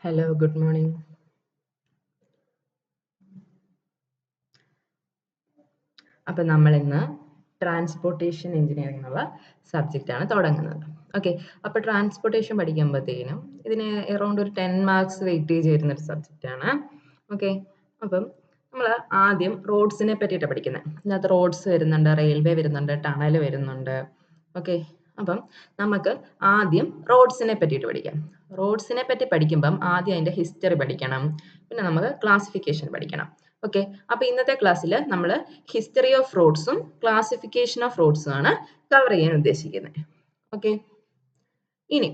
Hello, good morning. അപ്പോൾ നമ്മൾ ഇന്ന് ട്രാൻസ്പോർട്ടേഷൻ എഞ്ചിനീയറിംഗ് എന്നുള്ള സബ്ജക്റ്റാണ് തുടങ്ങുന്നത്. ഓക്കെ, അപ്പോൾ ട്രാൻസ്പോർട്ടേഷൻ പഠിക്കുമ്പോഴത്തേനും ഇതിന് അറൗണ്ട് ഒരു 10 മാർക്സ് വെയിറ്റേജ് വരുന്നൊരു സബ്ജക്റ്റാണ്. ഓക്കെ, അപ്പം നമ്മൾ ആദ്യം റോഡ്സിനെ പറ്റിയിട്ടാണ് പഠിക്കുന്നത്. ഇതിനകത്ത് റോഡ്സ് വരുന്നുണ്ട്, റെയിൽവേ വരുന്നുണ്ട്, ടണൽ വരുന്നുണ്ട്. ഓക്കെ, അപ്പം നമുക്ക് ആദ്യം റോഡ്സിനെ പറ്റിയിട്ട് പഠിക്കാം. റോഡ്സിനെ പറ്റി പഠിക്കുമ്പം ആദ്യം അതിൻ്റെ ഹിസ്റ്ററി പഠിക്കണം, പിന്നെ നമുക്ക് ക്ലാസിഫിക്കേഷൻ പഠിക്കണം. ഓക്കെ, അപ്പോൾ ഇന്നത്തെ ക്ലാസ്സിൽ നമ്മൾ ഹിസ്റ്ററി ഓഫ് റോഡ്സും ക്ലാസിഫിക്കേഷൻ ഓഫ് റോഡ്സും ആണ് കവർ ചെയ്യാൻ ഉദ്ദേശിക്കുന്നത്. ഓക്കെ, ഇനി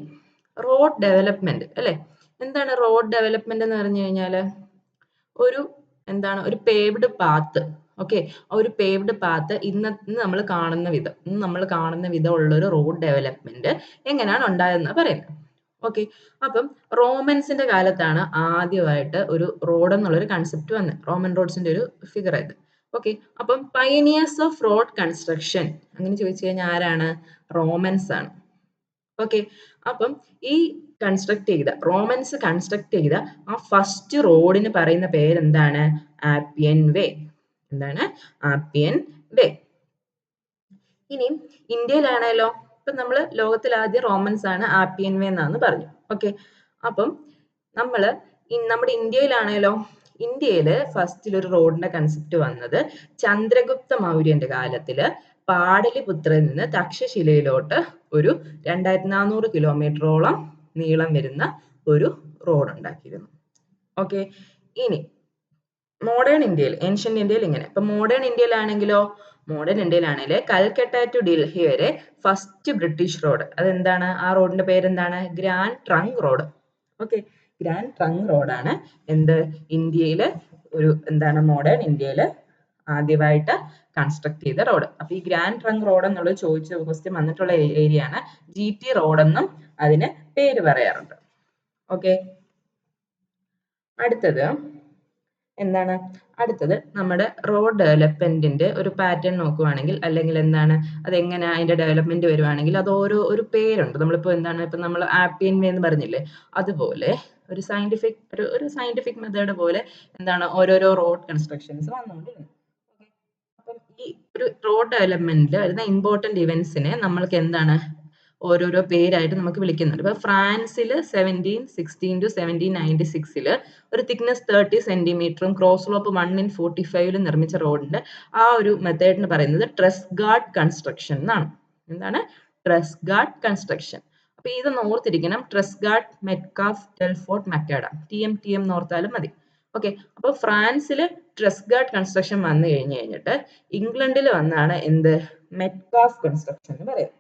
റോഡ് ഡെവലപ്മെന്റ് അല്ലേ? എന്താണ് റോഡ് ഡെവലപ്മെന്റ് എന്ന് പറഞ്ഞു കഴിഞ്ഞാൽ ഒരു പേവ്ഡ് പാത്ത്. ഓക്കെ, ഒരു പേവ്ഡ് പാത്ത് ഇന്ന് നമ്മൾ കാണുന്ന വിധമുള്ള ഒരു റോഡ് ഡെവലപ്മെന്റ് എങ്ങനെയാണ് ഉണ്ടായതെന്ന് പറയുന്നത്. ഓക്കെ, അപ്പം റോമൻസിന്റെ കാലത്താണ് ആദ്യമായിട്ട് ഒരു റോഡ് എന്നുള്ളൊരു കൺസെപ്റ്റ് വന്നത്. റോമൻ റോഡ്സിന്റെ ഒരു ഫിഗർ ആയത്. ഓക്കെ, അപ്പം പയനിയേഴ്സ് ഓഫ് റോഡ് കൺസ്ട്രക്ഷൻ അങ്ങനെ ചോദിച്ചു കഴിഞ്ഞാൽ ആരാണ്? റോമൻസ് ആണ്. ഓക്കെ, അപ്പം ഈ റോമൻസ് കൺസ്ട്രക്ട് ചെയ്ത ആ ഫസ്റ്റ് റോഡിന് പറയുന്ന പേരെന്താണ്? ആപ്പിയൻ വേ. എന്താണ്? ആപ്പിയൻ വേ. ഇനി ഇന്ത്യയിലാണല്ലോ, ഇപ്പൊ നമ്മൾ ലോകത്തിൽ ആദ്യം റോമൻസ് ആണ് ആപ്പിയൻ വേ എന്നാന്ന് പറഞ്ഞു. ഓക്കെ, അപ്പം നമ്മുടെ ഇന്ത്യയിലാണല്ലോ, ഇന്ത്യയില് ഫസ്റ്റിൽ ഒരു റോഡിന്റെ കൺസെപ്റ്റ് വന്നത് ചന്ദ്രഗുപ്ത മൗര്യന്റെ കാലത്തില് പാടലിപുത്രയിൽ നിന്ന് തക്ഷശിലയിലോട്ട് ഒരു 2400 കിലോമീറ്ററോളം നീളം വരുന്ന ഒരു റോഡ് ഉണ്ടാക്കിയിരുന്നു. ഓക്കെ, ഇനി മോഡേൺ ഇന്ത്യയിൽ, ഏൻഷ്യന്റ് ഇന്ത്യയിൽ ഇങ്ങനെ. ഇപ്പൊ മോഡേൺ ഇന്ത്യയിലാണെങ്കിൽ കൽക്കട്ട ടു ഡൽഹി വരെ ഫസ്റ്റ് ബ്രിട്ടീഷ് റോഡ്, അതെന്താണ്? ആ റോഡിന്റെ പേരെന്താണ്? Grand trunk road. Okay, grand trunk റോഡാണ് ഇന്ത്യയില് മോഡേൺ ഇന്ത്യയില് ആദ്യമായിട്ട് കൺസ്ട്രക്ട് ചെയ്ത റോഡ്. അപ്പൊ ഈ ഗ്രാൻഡ് ട്രങ്ക് റോഡ് എന്നുള്ളത് ചോദിച്ച ക്വസ്റ്റ്യൻ വന്നിട്ടുള്ള ഏരിയ ആണ്. GT റോഡ് എന്നും അതിന് പേര് പറയാറുണ്ട്. ഓക്കെ, അടുത്തത് നമ്മുടെ റോഡ് ഡെവലപ്മെന്റിന്റെ ഒരു പാറ്റേൺ നോക്കുവാണെങ്കിൽ, അല്ലെങ്കിൽ അതെങ്ങനെ അതിന്റെ ഡെവലപ്മെന്റ് വരുവാണെങ്കിൽ അത് ഒരു പേരുണ്ട്. ഇപ്പൊ നമ്മൾ ആപ്പിയൻ വേ എന്ന് പറഞ്ഞില്ലേ, അതുപോലെ ഒരു സയന്റിഫിക് മെത്തേഡ് പോലെ ഓരോരോ റോഡ് കൺസ്ട്രക്ഷൻസ് വന്നുകൊണ്ടിരുന്നു. അപ്പം ഈ ഒരു റോഡ് ഡെവലപ്മെന്റിൽ വരുന്ന ഇമ്പോർട്ടന്റ് ഇവന്റ്സിനെ നമ്മൾക്ക് ഓരോരോ പേരായിട്ട് നമുക്ക് വിളിക്കുന്നുണ്ട്. ഇപ്പൊ ഫ്രാൻസിൽ 1716 to 1796 ഒരു തിക്നെസ് 30 സെന്റിമീറ്ററും ക്രോസ് സ്ലോപ്പ് 1:45 നിർമ്മിച്ച റോഡിന്റെ ആ ഒരു മെത്തേഡിന് പറയുന്നത് ട്രെസ്ഗാർഡ് കൺസ്ട്രക്ഷൻ എന്നാണ്. ട്രെസ്ഗാർഡ് കൺസ്ട്രക്ഷൻ. അപ്പൊ ഇത് ഓർത്തിരിക്കണം. ട്രെസ്ഗാർഡ്, മെറ്റ്കാഫ്, ടെൽഫോർട്ട്, മക്കാഡം. TM ഓർത്താലും മതി. ഓക്കെ, അപ്പൊ ഫ്രാൻസിൽ ട്രെസ്ഗാർഡ് കൺസ്ട്രക്ഷൻ വന്നു കഴിഞ്ഞിട്ട് ഇംഗ്ലണ്ടിൽ വന്നാണ് മെറ്റ്കാഫ് കൺസ്ട്രക്ഷൻ എന്ന് പറയുന്നത്.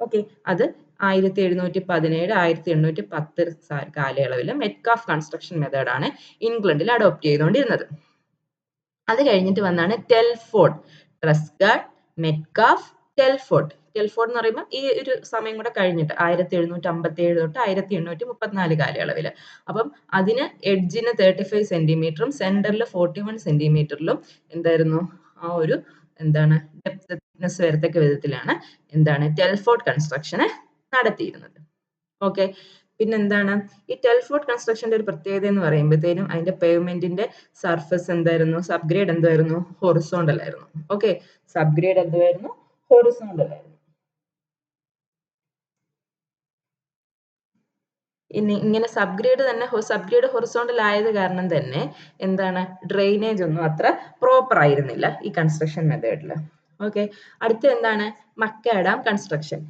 ഓക്കെ, അത് 1717 1810 കാലയളവിൽ മെറ്റ്കാഫ് കൺസ്ട്രക്ഷൻ മെത്തേഡാണ് ഇംഗ്ലണ്ടിൽ അഡോപ്റ്റ് ചെയ്തുകൊണ്ടിരുന്നത്. അത് കഴിഞ്ഞിട്ട് വന്നാണ് ടെൽഫോർഡ്. ട്രെസ്ഗാർഡ്, മെറ്റ്കാഫ്, ടെൽഫോർഡ് എന്ന് പറയുമ്പോൾ ഈ ഒരു സമയം കൂടെ കഴിഞ്ഞിട്ട് 1757 തൊട്ട് 1834 കാലയളവിൽ. അപ്പം അതിന് എഡ്ജിന് 35 സെന്റിമീറ്ററും സെന്ററിൽ 41 സെന്റിമീറ്ററിലും ആ ഒരു ഡെപ്ത്നെസ് വരത്തക്ക വിധത്തിലാണ് ടെൽഫോർഡ് കൺസ്ട്രക്ഷന് നടത്തിയിരുന്നത്. ഓക്കെ, പിന്നെ ഈ ടെൽഫോർഡ് കൺസ്ട്രക്ഷന്റെ ഒരു പ്രത്യേകത എന്ന് പറയുമ്പോഴത്തേനും അതിന്റെ പേവ്മെന്റിന്റെ സർഫസ് സബ്ഗ്രേഡ് എന്തായിരുന്നു? ഹൊറിസോണ്ടൽ ആയിരുന്നു. ഓക്കെ, സബ്ഗ്രേഡ് എന്തായിരുന്നു? ഹൊറിസോണ്ടൽ ആയിരുന്നു. ഇങ്ങനെ സബ്ഗ്രേഡ് ഹൊറിസോണ്ടൽ ആയത് കാരണം തന്നെ ഡ്രെയിനേജ് ഒന്നും അത്ര പ്രോപ്പർ ആയിരുന്നില്ല ഈ കൺസ്ട്രക്ഷൻ മെത്തേഡിൽ. ഓക്കെ, അടുത്ത മക്കാഡാം കൺസ്ട്രക്ഷൻ.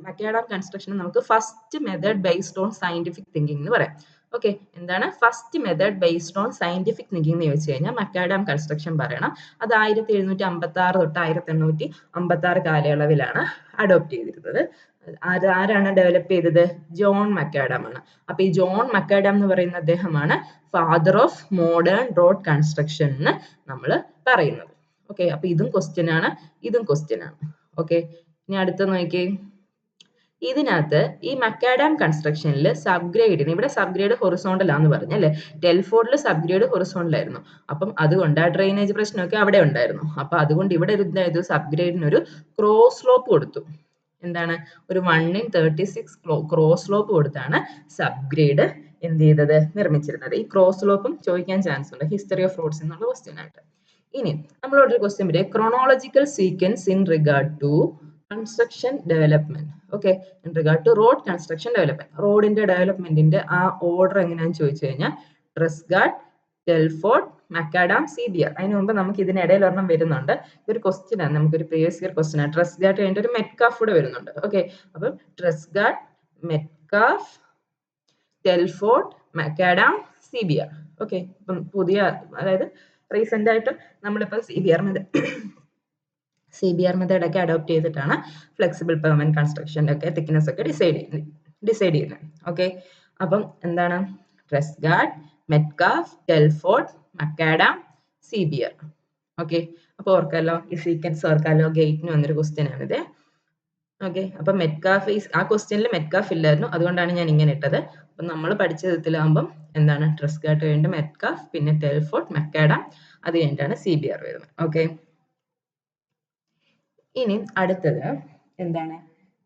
മക്കാഡാം കൺസ്ട്രക്ഷൻ നമുക്ക് first method based on scientific thinking എന്ന് പറയാം. Okay, first method based on scientific thinking എന്ന് ചോദിച്ചു കഴിഞ്ഞാൽ മക്കാഡാം കൺസ്ട്രക്ഷൻ പറയണം. അത് 1756 തൊട്ട് 1856 കാലയളവിലാണ് അഡോപ്റ്റ് ചെയ്തിരുന്നത്. ആരാണ് ഡെവലപ്പ് ചെയ്തത്? ജോൺ മക്കാഡം ആണ്. അപ്പൊ ഈ ജോൺ മക്കാഡം എന്ന് പറയുന്ന അദ്ദേഹമാണ് father of modern road construction എന്ന് നമ്മൾ പറയുന്നത്. ഓക്കെ, അപ്പൊ ഇതും ക്വസ്റ്റ്യൻ ആണ്. ഓക്കെ, ഇനി അടുത്ത നോക്കിയേ. ഇതിനകത്ത് ഈ മക്കാഡാം കൺസ്ട്രക്ഷനിൽ ഇവിടെ സബ്ഗ്രേഡ് ഹൊറിസോണ്ടൽ ആണെന്ന് പറഞ്ഞു അല്ലെ. ടെൽഫോർഡിൽ സബ്ഗ്രേഡ് ഹൊറിസോണ്ടൽ ആയിരുന്നു. അപ്പം അതുകൊണ്ട് ആ ഡ്രെയിനേജ് പ്രശ്നമൊക്കെ അവിടെ ഉണ്ടായിരുന്നു. അപ്പൊ അതുകൊണ്ട് ഇവിടെ സബ്ഗ്രേഡിന് ഒരു ക്രോസ് സ്ലോപ്പ് കൊടുത്തു. എന്താണ് ഒരു 1:36 ക്രോസ് സ്ലോപ്പ് കൊടുത്താണ് സബ് ഗ്രേഡ് എന്ത് ചെയ്തത് നിർമ്മിച്ചിരുന്നത്. ഈ ക്രോസ് സ്ലോപ്പും ചോദിക്കാൻ ചാൻസ് ഉണ്ട് ഹിസ്റ്ററി ഓഫ് റോഡ്സ് എന്നുള്ള ക്വസ്റ്റ്യൻ ആയിട്ട്. ഇനി നമ്മളോട് ഒരു ക്വസ്റ്റ്യൻ വരെ chronological sequence in regard to construction development. Okay, in regard to road construction development, റോഡിന്റെ ഡെവലപ്മെന്റിന്റെ ആ ഓർഡർ എങ്ങനെയാണെന്ന് ചോദിച്ചു കഴിഞ്ഞാൽ ട്രെസ്ഗാർഡ്, ടെൽഫോർഡ്, മക്കാഡാം, CBR. അതിന് മുമ്പ് നമുക്ക് ഇതിനിടയിൽ ഒരെണ്ണം വരുന്നുണ്ട്. ഇതൊരു ക്വസ്റ്റ്യൻ ആണ്, നമുക്കൊരു പ്രീവിയസ് ഇയർ ക്വസ്റ്റ്യൻ ആണ്. ട്രെസ്ഗാർഡ് കഴിഞ്ഞിട്ട് ഒരു മെറ്റ്കാഫ് കൂടെ വരുന്നുണ്ട്. ഓക്കെ, അപ്പം ട്രെസ്ഗാർഡ്, മെറ്റ്കാഫ്, ടെൽഫോർഡ്, മക്കാഡാം, CBR. ഓക്കെ, ഇപ്പം പുതിയ അതായത് റീസെന്റ് ആയിട്ട് നമ്മളിപ്പോൾ CBR മെത്തേഡ് ഒക്കെ അഡോപ്റ്റ് ചെയ്തിട്ടാണ് ഫ്ലെക്സിബിൾ പെർമനന്റ് കൺസ്ട്രക്ഷൻ്റെ ഒക്കെ തിക്നെസ് ഒക്കെ ഡിസൈഡ് ചെയ്യുന്നത്. ഓക്കെ, അപ്പം എന്താണ് ട്രെസ്ഗാർഡ്, മെറ്റ്കാഫ്, ടെൽഫോർഡ്, മക്കാഡാം, CBR. ഓക്കെ, അപ്പോൾ ഓർക്കാലോ, ഈ സീക്വൻസ് ഓർക്കാലോ, ഗേറ്റിന് വന്നൊരു ക്വസ്റ്റ്യൻ ആണിത്. ഓക്കെ, അപ്പൊ മെറ്റ്കാഫ് ആ ക്വസ്റ്റ്യനിൽ മെറ്റ്കാഫ് ഇല്ലായിരുന്നു, അതുകൊണ്ടാണ് ഞാൻ ഇങ്ങനെ ഇട്ടത്. അപ്പൊ നമ്മൾ പഠിച്ച വിധത്തിലാകുമ്പം എന്താണ് ട്രെസ്ഗാർഡ് കഴിഞ്ഞിട്ട് മെറ്റ്കാഫ്, പിന്നെ ടെൽഫോർഡ്, മക്കാഡാം, അത് കഴിഞ്ഞിട്ടാണ് CBR വരുന്നത്. ഓക്കെ, ഇനി അടുത്തത് എന്താണ്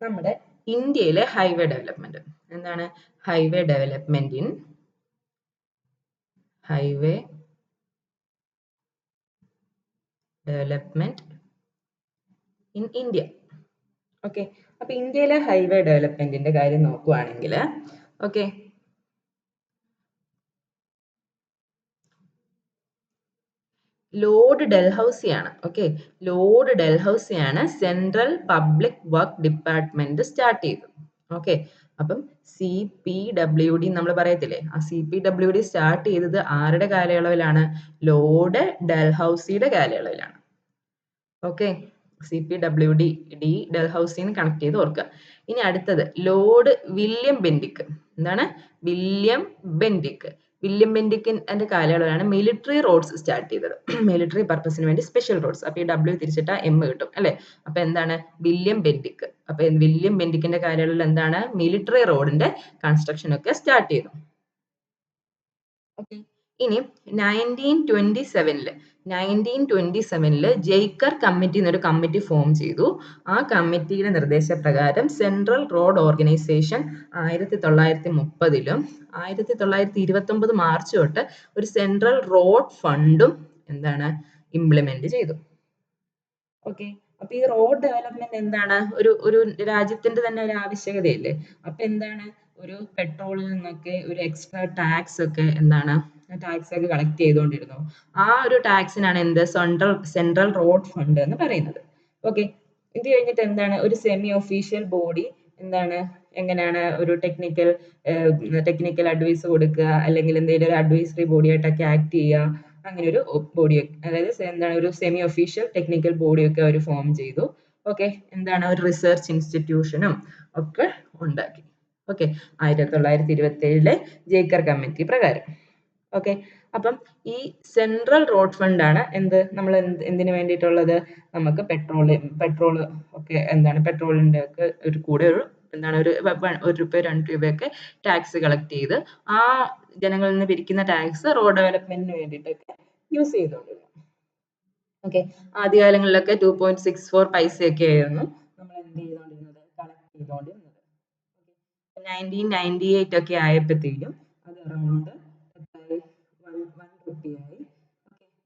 നമ്മുടെ ഇന്ത്യയിലെ ഹൈവേ ഡെവലപ്മെന്റ്. എന്താണ് highway development in India. Okay, അപ്പൊ ഇന്ത്യയിലെ ഹൈവേ ഡെവലപ്മെന്റിന്റെ കാര്യം നോക്കുവാണെങ്കിൽ ഓക്കെ, ലോർഡ് ഡൽഹൌസിയാണ്. ഓക്കെ, ലോർഡ് ഡൽഹൌസിയാണ് central public work department start ചെയ്തത്. ഓക്കെ, അപ്പം CPWD നമ്മൾ പറയത്തില്ലേ, ആ CPWD സ്റ്റാർട്ട് ചെയ്തത് ആരുടെ കാലയളവിലാണ്? ലോർഡ് ഡൽഹൌസിയുടെ കാലയളവിലാണ്. ഓക്കെ, CPWD ഡൽഹൌസിന്ന് കണക്ട് ചെയ്ത് ഓർക്കുക. ഇനി അടുത്തത് ലോർഡ് വില്യം ബെന്റിക്. എന്താണ് വില്യം ബെന്റിക്കിന്റെ കാലയളവിലാണ് മിലിറ്ററി റോഡ്സ് സ്റ്റാർട്ട് ചെയ്തത്. മിലിറ്ററി പർപ്പസിന് വേണ്ടി സ്പെഷ്യൽ റോഡ്സ്. അപ്പൊ ഈ W തിരിച്ചിട്ടാ M കിട്ടും അല്ലെ. അപ്പൊ എന്താണ് വില്യം ബെന്റിക്. അപ്പൊ വില്യം ബെന്റിക്കിന്റെ കാലയളവിൽ എന്താണ് മിലിറ്ററി റോഡിന്റെ കൺസ്ട്രക്ഷൻ ഒക്കെ സ്റ്റാർട്ട് ചെയ്തു. ഓക്കെ, ഇനി 1927 ജെയ്ക്കർ കമ്മിറ്റി എന്നൊരു കമ്മിറ്റി ഫോം ചെയ്തു. ആ കമ്മിറ്റിയുടെ നിർദ്ദേശപ്രകാരം സെൻട്രൽ റോഡ് ഓർഗനൈസേഷൻ 1930 1929 മാർച്ച് തൊട്ട് ഒരു സെൻട്രൽ റോഡ് ഫണ്ടും എന്താണ് ഇംപ്ലിമെന്റ് ചെയ്തു. ഓക്കെ, അപ്പൊ ഈ റോഡ് ഡെവലപ്മെന്റ് എന്താണ് ഒരു രാജ്യത്തിന്റെ തന്നെ ഒരു ആവശ്യകതയല്ലേ. അപ്പൊ എന്താണ് ഒരു പെട്രോളിൽ നിന്നൊക്കെ ഒരു എക്സ്ട്രാ ടാക്സ് ഒക്കെ എന്താണ് ടാക്സ് ഒക്കെ കളക്ട് ചെയ്തുകൊണ്ടിരുന്നു. ആ ഒരു ടാക്സിനാണ് എന്ത് സെൻട്രൽ റോഡ് ഫണ്ട് എന്ന് പറയുന്നത്. ഓക്കെ, ഇത് കഴിഞ്ഞിട്ട് എന്താണ് ഒരു സെമി ഒഫീഷ്യൽ ബോഡി എന്താണ് എങ്ങനെയാണ് ഒരു ടെക്നിക്കൽ അഡ്വൈസ് കൊടുക്കുക, അല്ലെങ്കിൽ എന്തെങ്കിലും ഒരു അഡ്വൈസറി ബോഡി ആയിട്ടൊക്കെ ആക്ട് ചെയ്യുക. അങ്ങനെ ഒരു ബോഡി, അതായത് എന്താണ് ഒരു സെമി ഒഫീഷ്യൽ ടെക്നിക്കൽ ബോഡി ഒക്കെ അവർ ഫോം ചെയ്തു. ഓക്കെ, എന്താണ് ഒരു റിസർച്ച് ഇൻസ്റ്റിറ്റ്യൂഷനും ഒക്കെ ഉണ്ടാക്കി. ഓക്കെ, 1927 ജേക്കർ കമ്മിറ്റി പ്രകാരം. ഓക്കെ, അപ്പം ഈ സെൻട്രൽ റോഡ് ഫണ്ട് ആണ് നമ്മൾ എന്തിനു വേണ്ടിയിട്ടുള്ളത്? നമുക്ക് പെട്രോൾ ഒക്കെ എന്താണ് പെട്രോളിന്റെ ഒക്കെ ഒരു കൂടെ എന്താണ് ഒരു രൂപ 2 രൂപയൊക്കെ ടാക്സ് കളക്ട് ചെയ്ത് ആ ജനങ്ങളിൽ നിന്ന് പിരിക്കുന്ന ടാക്സ് റോഡ് ഡെവലപ്മെന്റിന് വേണ്ടിയിട്ടൊക്കെ യൂസ് ചെയ്തുകൊണ്ടിരുന്നു. ഓക്കെ, ആദ്യകാലങ്ങളിലൊക്കെ 2.64 പൈസയൊക്കെ ആയിരുന്നു നമ്മൾ എന്ത് ചെയ്തുകൊണ്ടിരുന്നത്, കളക്ട് ചെയ്തുകൊണ്ടിരുന്നത്. 1998 ഒക്കെ ആയപ്പോഴത്തേക്കും അത് അറൗണ്ട് 1 റുപ്പിയായി.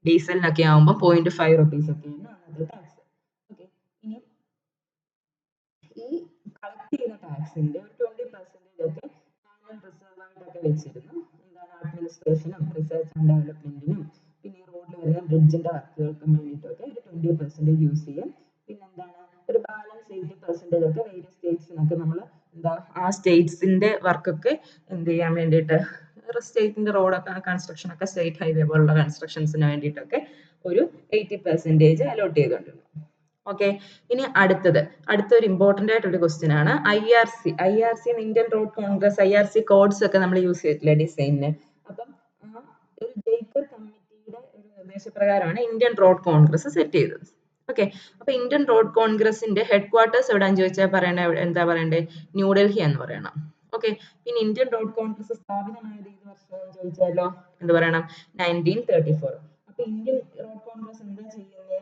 ഡീസലിനൊക്കെ ആകുമ്പോൾ 0.5 റുപ്പീസ് ഒക്കെയാണ് അന്നത്തെ ടാക്സ്. ഓക്കെ, ഇനി ഈ കളക്ട് ചെയ്യുന്ന ടാക്സിന്റെ 20% ഒക്കെ ആനുവൽ റിസർവ് ആയിട്ടൊക്കെ വെച്ചിരുന്നു. എന്താണ് അഡ്മിനിസ്ട്രേഷനും റിസർച്ച് ആൻഡ് ഡെവലപ്മെന്റിനും പിന്നെ ഈ റോഡിൽ വരുന്ന ബ്രിഡ്ജിന്റെ വർക്കുകൾക്കും വേണ്ടിയിട്ടൊക്കെ ഒരു 20% യൂസ് ചെയ്യും. പിന്നെ എന്താണ് ഒരു ബാലൻസ് 80% ഒക്കെ വേരിയസ് സ്റ്റേറ്റ്സിനൊക്കെ നമ്മൾ ആ സ്റ്റേറ്റ്സിന്റെ വർക്കൊക്കെ എന്ത് ചെയ്യാൻ വേണ്ടിയിട്ട് സ്റ്റേറ്റിന്റെ റോഡ് കൺസ്ട്രക്ഷൻ ഒക്കെ സ്റ്റേറ്റ് ഹൈവേ പോലുള്ള കൺസ്ട്രക്ഷൻസിന് വേണ്ടിയിട്ടൊക്കെ ഒരു 80% അലോട്ട് ചെയ്തുകൊണ്ടിരുന്നു. ഓക്കെ, ഇനി അടുത്തൊരു ഇമ്പോർട്ടന്റ് ആയിട്ടൊരു ക്വസ്റ്റ്യൻ ആണ് IRC Indian Road Congress. IRC codes ഒക്കെ നമ്മൾ യൂസ് ചെയ്തിട്ടില്ലേ ഡിസൈനിന്. അപ്പം ആ ഒരു ജേക്കർ കമ്മിറ്റിയുടെ ഒരു നിർദ്ദേശപ്രകാരമാണ് ഇന്ത്യൻ റോഡ് കോൺഗ്രസ് സെറ്റ് ചെയ്തത്. ഓക്കെ, അപ്പൊ ഇന്ത്യൻ റോഡ് കോൺഗ്രസിന്റെ ഹെഡ് ക്വാർട്ടേഴ്സ് എവിടെയാന്ന് ചോദിച്ചാൽ എന്താ പറയണ്ടേ? ന്യൂഡൽഹി എന്ന് പറയണം. ഓക്കെ, പിന്നെ ഇന്ത്യൻ റോഡ് കോൺഗ്രസ് സ്ഥാപിതമായത് ഏത് വർഷമാണെന്ന് ചോദിച്ചാലോ എന്ത് പറയണം? 1934. അപ്പൊ ഇന്ത്യൻ റോഡ് കോൺഗ്രസ് എന്താ ചെയ്യുന്നത്?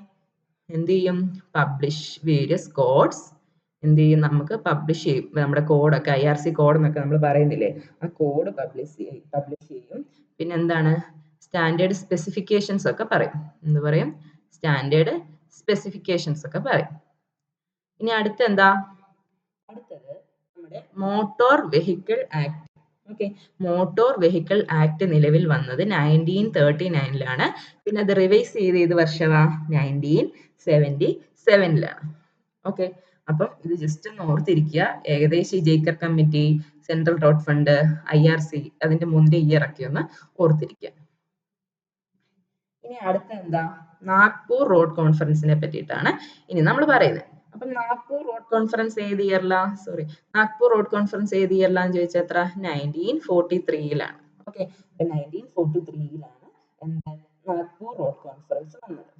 എന്ത് ചെയ്യും? പബ്ലിഷ് വേരിയസ് കോഡ്സ് എന്ത് ചെയ്യും, നമുക്ക് പബ്ലിഷ് ചെയ്യും. നമ്മുടെ കോഡൊക്കെ IRC കോഡ് എന്നൊക്കെ നമ്മൾ പറയുന്നില്ലേ, ആ കോഡ് പബ്ലിഷ് ചെയ്യും. പിന്നെ എന്താണ്, സ്റ്റാൻഡേർഡ് സ്പെസിഫിക്കേഷൻസ് ഒക്കെ പറയും. എന്ത് പറയും? സ്റ്റാൻഡേർഡ് സ്പെസിഫിക്കേഷൻസ് ഒക്കെ പറയും. ഇനി അടുത്തത് നമ്മുടെ motor vehicle act. Okay, motor vehicle act നിലവിൽ വന്നത് 1939-ലാണ്. പിന്നെ അത് റിവൈസ് ചെയ്ത് ഏത് വർഷമാ? 1977-ലാണ്. ഓക്കെ, അപ്പം ഇത് ജസ്റ്റ് ഒന്ന് ഓർത്തിരിക്കുക. ഏകദേശം ഈ Jacob committee, central road fund, IRC അതിന്റെ മുന്നേ ഇയർ ഒക്കെ ഒന്ന് ഓർത്തിരിക്കുക. ഇനി അടുത്ത എന്താ? നാഗ്പൂർ റോഡ് കോൺഫറൻസിനെ പറ്റിയിട്ടാണ് ഇനി നമ്മൾ പറയുന്നത്. അപ്പം നാഗ്പൂർ റോഡ് കോൺഫറൻസ് ഏത് ഇയറിലാ? നാഗ്പൂർ റോഡ് കോൺഫറൻസ് ഏത് ഇയറിലാന്ന് ചോദിച്ചാൽ എത്ര? 1943-ലാണ്. ഓക്കെ, അപ്പൊ 1943-ലാണ് നാഗ്പൂർ റോഡ് കോൺഫറൻസ് വന്നത്.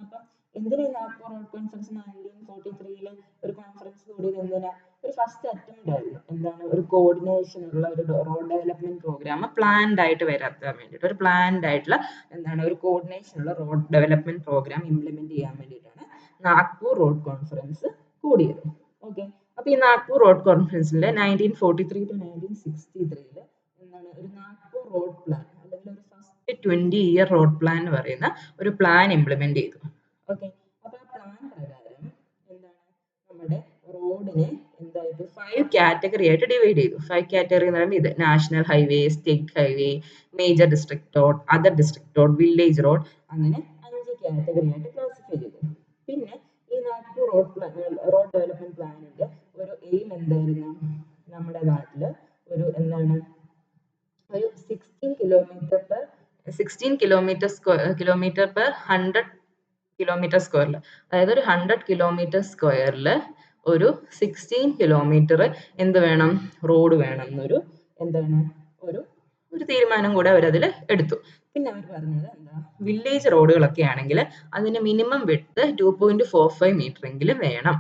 അപ്പം എന്തിനാ നാഗ്പൂർ റോഡ് കോൺഫറൻസ് 1943-ല് ഒരു കോൺഫറൻസ് കൂടിയത്? എന്തിനാ? ഒരു ഫസ്റ്റ് അറ്റംപ്റ്റ് ആയിരുന്നു. എന്താണ്? ഒരു കോർഡിനേഷൻ ഉള്ള ഒരു റോഡ് ഡെവലപ്മെന്റ് പ്രോഗ്രാം പ്ലാൻഡ് ആയിട്ട് വരാത്താൻ വേണ്ടിയിട്ട്, ഒരു പ്ലാൻഡ് ആയിട്ടുള്ള എന്താണ്, ഒരു കോർഡിനേഷൻ ഉള്ള റോഡ് ഡെവലപ്മെന്റ് പ്രോഗ്രാം ഇംപ്ലിമെന്റ് ചെയ്യാൻ വേണ്ടിയിട്ടാണ് നാഗ്പൂർ റോഡ് കോൺഫറൻസ് കൂടിയത്. ഓക്കെ, അപ്പൊ ഈ നാഗ്പൂർ റോഡ് കോൺഫറൻസിൽ 1943 to 1963 എന്താണ്, ഒരു നാഗ്പൂർ റോഡ് പ്ലാൻ അല്ലെങ്കിൽ ഒരു ഫസ്റ്റ് 20-year റോഡ് പ്ലാൻ എന്ന് പറയുന്ന ഒരു പ്ലാൻ ഇംപ്ലിമെന്റ് ചെയ്തു. ഓക്കെ, അപ്പൊ ആ പ്ലാൻ പ്രകാരം എന്താണ്, നമ്മുടെ റോഡിനെ എന്തായിട്ട് 5 കാറ്റഗറി ആയിട്ട് ഡിവൈഡ് ചെയ്തു. 5 കാറ്റഗറി എന്ന് പറയുമ്പോൾ ഇത് national highway, state highway, major district road, other district road, village road, അങ്ങനെ 5 കാറ്റഗറി ആയിട്ട് ക്ലാസിഫൈ ചെയ്തു. പിന്നെ ഈ നാഗ്പൂർ റോഡ് ഡെവലപ്മെന്റ് പ്ലാനിന്റെ ഒരു എയിം എന്തായിരുന്നു? നമ്മുടെ നാട്ടില് ഒരു എന്താണ്, ഒരു 16 കിലോമീറ്റർ പെർ 100 കിലോമീറ്റർ സ്ക്വയറിൽ, അതായത് ഒരു 100 കിലോമീറ്റർ സ്ക്വയറിൽ ഒരു 16 കിലോമീറ്റർ എന്ത് വേണം? റോഡ് വേണം എന്നൊരു എന്താണ്, ഒരു തീരുമാനം കൂടെ അവരതിൽ എടുത്തു. പിന്നെ അവർ പറഞ്ഞത് എന്താ, വില്ലേജ് റോഡുകളൊക്കെ ആണെങ്കിൽ അതിന് മിനിമം വിഡ്ത്ത് 2.45 മീറ്റർ എങ്കിലും വേണം.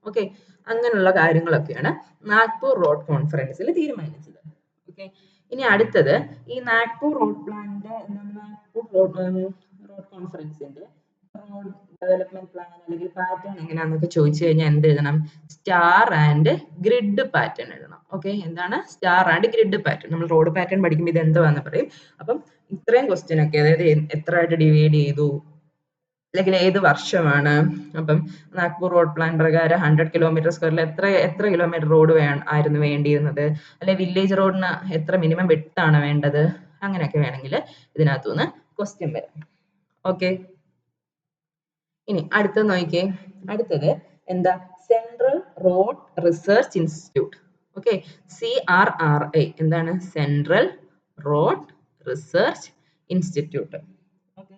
ഓക്കെ, അങ്ങനെയുള്ള കാര്യങ്ങളൊക്കെയാണ് നാഗ്പൂർ റോഡ് കോൺഫറൻസിൽ തീരുമാനിച്ചത്. ഓക്കെ, ഇനി അടുത്തത് ഈ നാഗ്പൂർ റോഡ് പ്ലാനിന്റെ നാഗ്പൂർ റോഡ് കോൺഫറൻസിന്റെ റോഡ് ഡെവലപ്മെന്റ് പ്ലാൻ അല്ലെങ്കിൽ പാറ്റേൺ എങ്ങനെയാണെന്നൊക്കെ ചോദിച്ചു കഴിഞ്ഞാൽ എന്ത് എഴുതണം? സ്റ്റാർ ആൻഡ് ഗ്രിഡ് പാറ്റേൺ എഴുതണം. ഓക്കെ, എന്താണ് സ്റ്റാർ ആൻഡ് ഗ്രിഡ് പാറ്റേൺ? നമ്മൾ റോഡ് പാറ്റേൺ പഠിക്കുമ്പോൾ ഇത് എന്തുവാന്ന് പറയും. അപ്പം ഇത്രയും ക്വസ്റ്റ്യൻ ഒക്കെ, അതായത് എത്ര ആയിട്ട് ഡിവൈഡ് ചെയ്തു, അല്ലെങ്കിൽ ഏത് വർഷമാണ്, അപ്പം നാഗ്പൂർ റോഡ് പ്ലാൻ പ്രകാരം 100 കിലോമീറ്റർ സ്ക്വയറിൽ എത്ര കിലോമീറ്റർ റോഡ് ആയിരുന്നു വേണ്ടിയിരുന്നത്, അല്ലെ വില്ലേജ് റോഡിന് എത്ര മിനിമം വിഡ്ത്ത് ആണ് വേണ്ടത്, അങ്ങനെയൊക്കെ വേണമെങ്കിൽ ഇതിനകത്തുനിന്ന് ക്വസ്റ്റ്യൻ വരും. ഓക്കെ, ഇനി അടുത്തത് നോക്കിയേ. അടുത്തത് എന്താ? Central road research institute. Okay, CRRI. എന്താണ്? Central road research institute. Okay,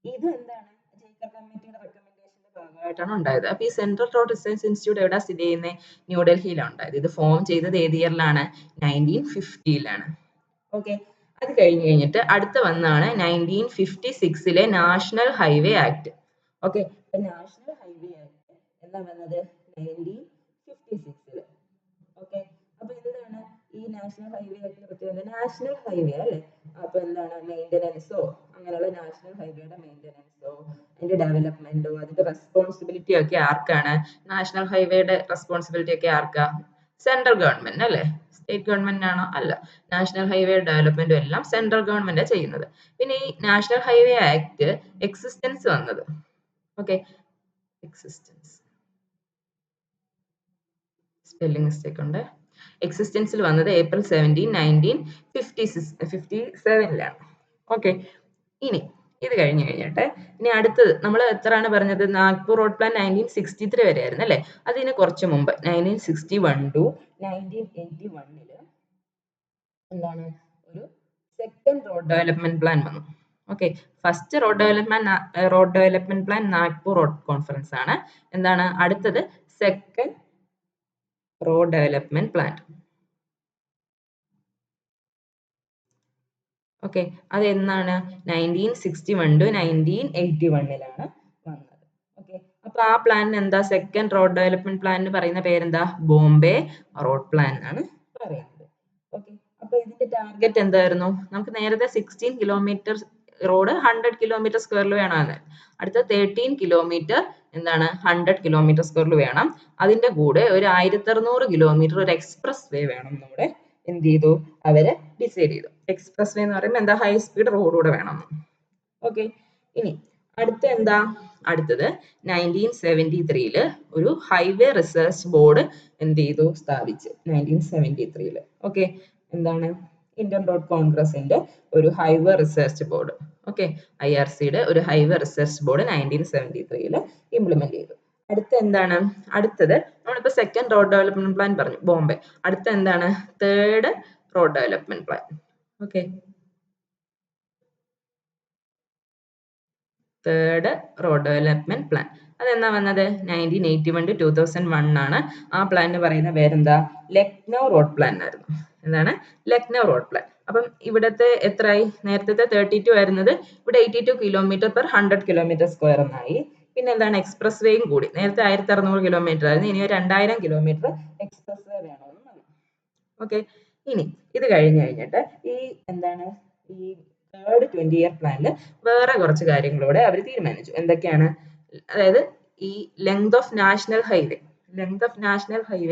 ഇത് എന്താണ്? ജേക്കബ് കമ്മിറ്റിയുടെ റെക്കമെൻഡേഷന്റെ ഭാഗമായിട്ടാണ് ഉണ്ടായത്. അപ്പൊ ഈ സെൻട്രൽ റോഡ് റിസർച്ച് ഇൻസ്റ്റിറ്റ്യൂട്ട് എവിടെ സ്ഥിതി ചെയ്യുന്നത്? ന്യൂഡൽഹിയിലാണ് ഉണ്ടായത്. ഇത് ഫോം ചെയ്തത് ഏത് ഇയറിലാണ്? 1950-ലാണ്. ഓക്കെ, അത് കഴിഞ്ഞിട്ട് അടുത്ത വന്നാണ് 1956-ലെ നാഷണൽ ഹൈവേ ആക്ട്. ഓക്കെ, അപ്പൊ നാഷണൽ ഹൈവേ ആക്ട് എന്താ വന്നത്? 1956-ല്. ഓക്കെ, അപ്പൊ എന്താണ് ഈ നാഷണൽ ഹൈവേ ആക്ടിനെ പറ്റി? നാഷണൽ ഹൈവേ അല്ലേ, അപ്പൊ എന്താണ് മെയിൻ്റനൻസോ, അങ്ങനെയുള്ള നാഷണൽ ഹൈവേയുടെ മെയിൻ്റനൻസോ അതിന്റെ ഡെവലപ്മെന്റോ അതിന്റെ റെസ്പോൺസിബിലിറ്റി ഒക്കെ ആർക്കാണ്? നാഷണൽ ഹൈവേയുടെ റെസ്പോൺസിബിലിറ്റി ഒക്കെ ആർക്കാ? സെൻട്രൽ ഗവൺമെന്റ് അല്ലേ? സ്റ്റേറ്റ് ഗവൺമെന്റ് ആണോ? അല്ല, നാഷണൽ ഹൈവേ ഡെവലപ്മെന്റും എല്ലാം സെൻട്രൽ ഗവൺമെന്റ് ചെയ്യുന്നത്. പിന്നെ ഈ നാഷണൽ ഹൈവേ ആക്ട് എക്സിസ്റ്റൻസ് വന്നത്, ഓക്കെ, എക്സിസ്റ്റൻസ് സ്പെല്ലിംഗ് മിസ്റ്റേക്ക് ഉണ്ട്. എക്സിസ്റ്റൻസിൽ വന്നത് April 17, 1957-ലാണ്. ഓക്കെ, ഇനി ഇത് കഴിഞ്ഞിട്ട് ഇനി അടുത്തത് നമ്മൾ എത്രയാണ് പറഞ്ഞത്? നാഗ്പൂർ റോഡ് പ്ലാൻ 1963 വരെ ആയിരുന്നു അല്ലേ? അതിന് കുറച്ച് മുമ്പ് 1961 to 1981-ല് എന്താണ്, ഒരു സെക്കൻഡ് റോഡ് ഡെവലപ്മെന്റ് പ്ലാൻ വന്നു. Okay, first road development plan Nagpur road conference ആണ്. എന്താണ് അടുത്തത്? Second road development plan. Okay, അത് എന്നാണ്? 1961 to 1981-ലാണ് വന്നത്. ഓക്കെ, അപ്പൊ ആ പ്ലാനിന് എന്താ? സെക്കൻഡ് റോഡ് ഡെവലപ്മെന്റ് പ്ലാനിന് പറയുന്ന പേരെന്താ? ബോംബെ റോഡ് പ്ലാൻ എന്നാണ് പറയുന്നത്. ഓക്കെ, അപ്പൊ ഇതിന്റെ ടാർഗറ്റ് എന്തായിരുന്നു? നമുക്ക് നേരത്തെ 16 കിലോമീറ്റർ റോഡ് 100 കിലോമീറ്റർ സ്ക്വയറിൽ വേണമെന്ന്. അടുത്ത 13 കിലോമീറ്റർ എന്താണ് 100 കിലോമീറ്റർ സ്ക്വയറിൽ വേണം. അതിന്റെ കൂടെ ഒരു 1600 കിലോമീറ്റർ ഒരു എക്സ്പ്രസ് വേ വേണം നമ്മുടെ എന്ത് ചെയ്തു അവര് ഡിസൈഡ് ചെയ്തു. എക്സ്പ്രസ് വേ എന്ന് പറയുമ്പോൾ എന്താ ഹൈ സ്പീഡ് റോഡ് കൂടെ വേണം. ഓക്കെ, ഇനി അടുത്തത് 1973 ഒരു ഹൈവേ റിസർച്ച് ബോർഡ് എന്ത് ചെയ്തു സ്ഥാപിച്ചു 1973. ഓക്കെ, എന്താണ് ഇന്ത്യൻ റോഡ് കോൺഗ്രസിന്റെ ഒരു ഹൈവേ റിസർച്ച് ബോർഡ്. ഓക്കെ, IRCയുടെ ഒരു ഹൈവേ റിസർച്ച് ബോർഡ് 1973 ഇംപ്ലിമെന്റ് ചെയ്തു. അടുത്തത് നമ്മളിപ്പോ സെക്കൻഡ് റോഡ് ഡെവലപ്മെന്റ് പ്ലാൻ പറഞ്ഞു, ബോംബെ. അടുത്ത എന്താണ് third road development plan. Okay, third road development plan അതെന്നാ വന്നത് 1981 to 2001 ആണ്. ആ പ്ലാനിന് പറയുന്ന പേരെന്താ ലക്നൗ റോഡ് പ്ലാൻ ആയിരുന്നു. എന്താണ് ലക്നൗ റോഡ് പ്ലാൻ. അപ്പം ഇവിടത്തെ എത്രയായി, നേരത്തെ 32 ആയിരുന്നത് ഇവിടെ 82 കിലോമീറ്റർ പെർ 100 കിലോമീറ്റർ സ്ക്വയർ എന്നായി. പിന്നെ എന്താണ് എക്സ്പ്രസ് വേയും കൂടി, നേരത്തെ 1600 കിലോമീറ്റർ ആയിരുന്നു, ഇനി 2000 കിലോമീറ്റർ എക്സ്പ്രസ് വേ വേണമെന്ന് മതി. ഓക്കെ, ഇനി ഇത് കഴിഞ്ഞിട്ട് ഈ എന്താണ് ഈ തേർഡ് 20-year പ്ലാനിൽ വേറെ കുറച്ച് കാര്യങ്ങളൂടെ അവർ തീരുമാനിച്ചു. എന്തൊക്കെയാണ്, അതായത് ഈ ലെങ്ത് ഓഫ് നാഷണൽ ഹൈവേ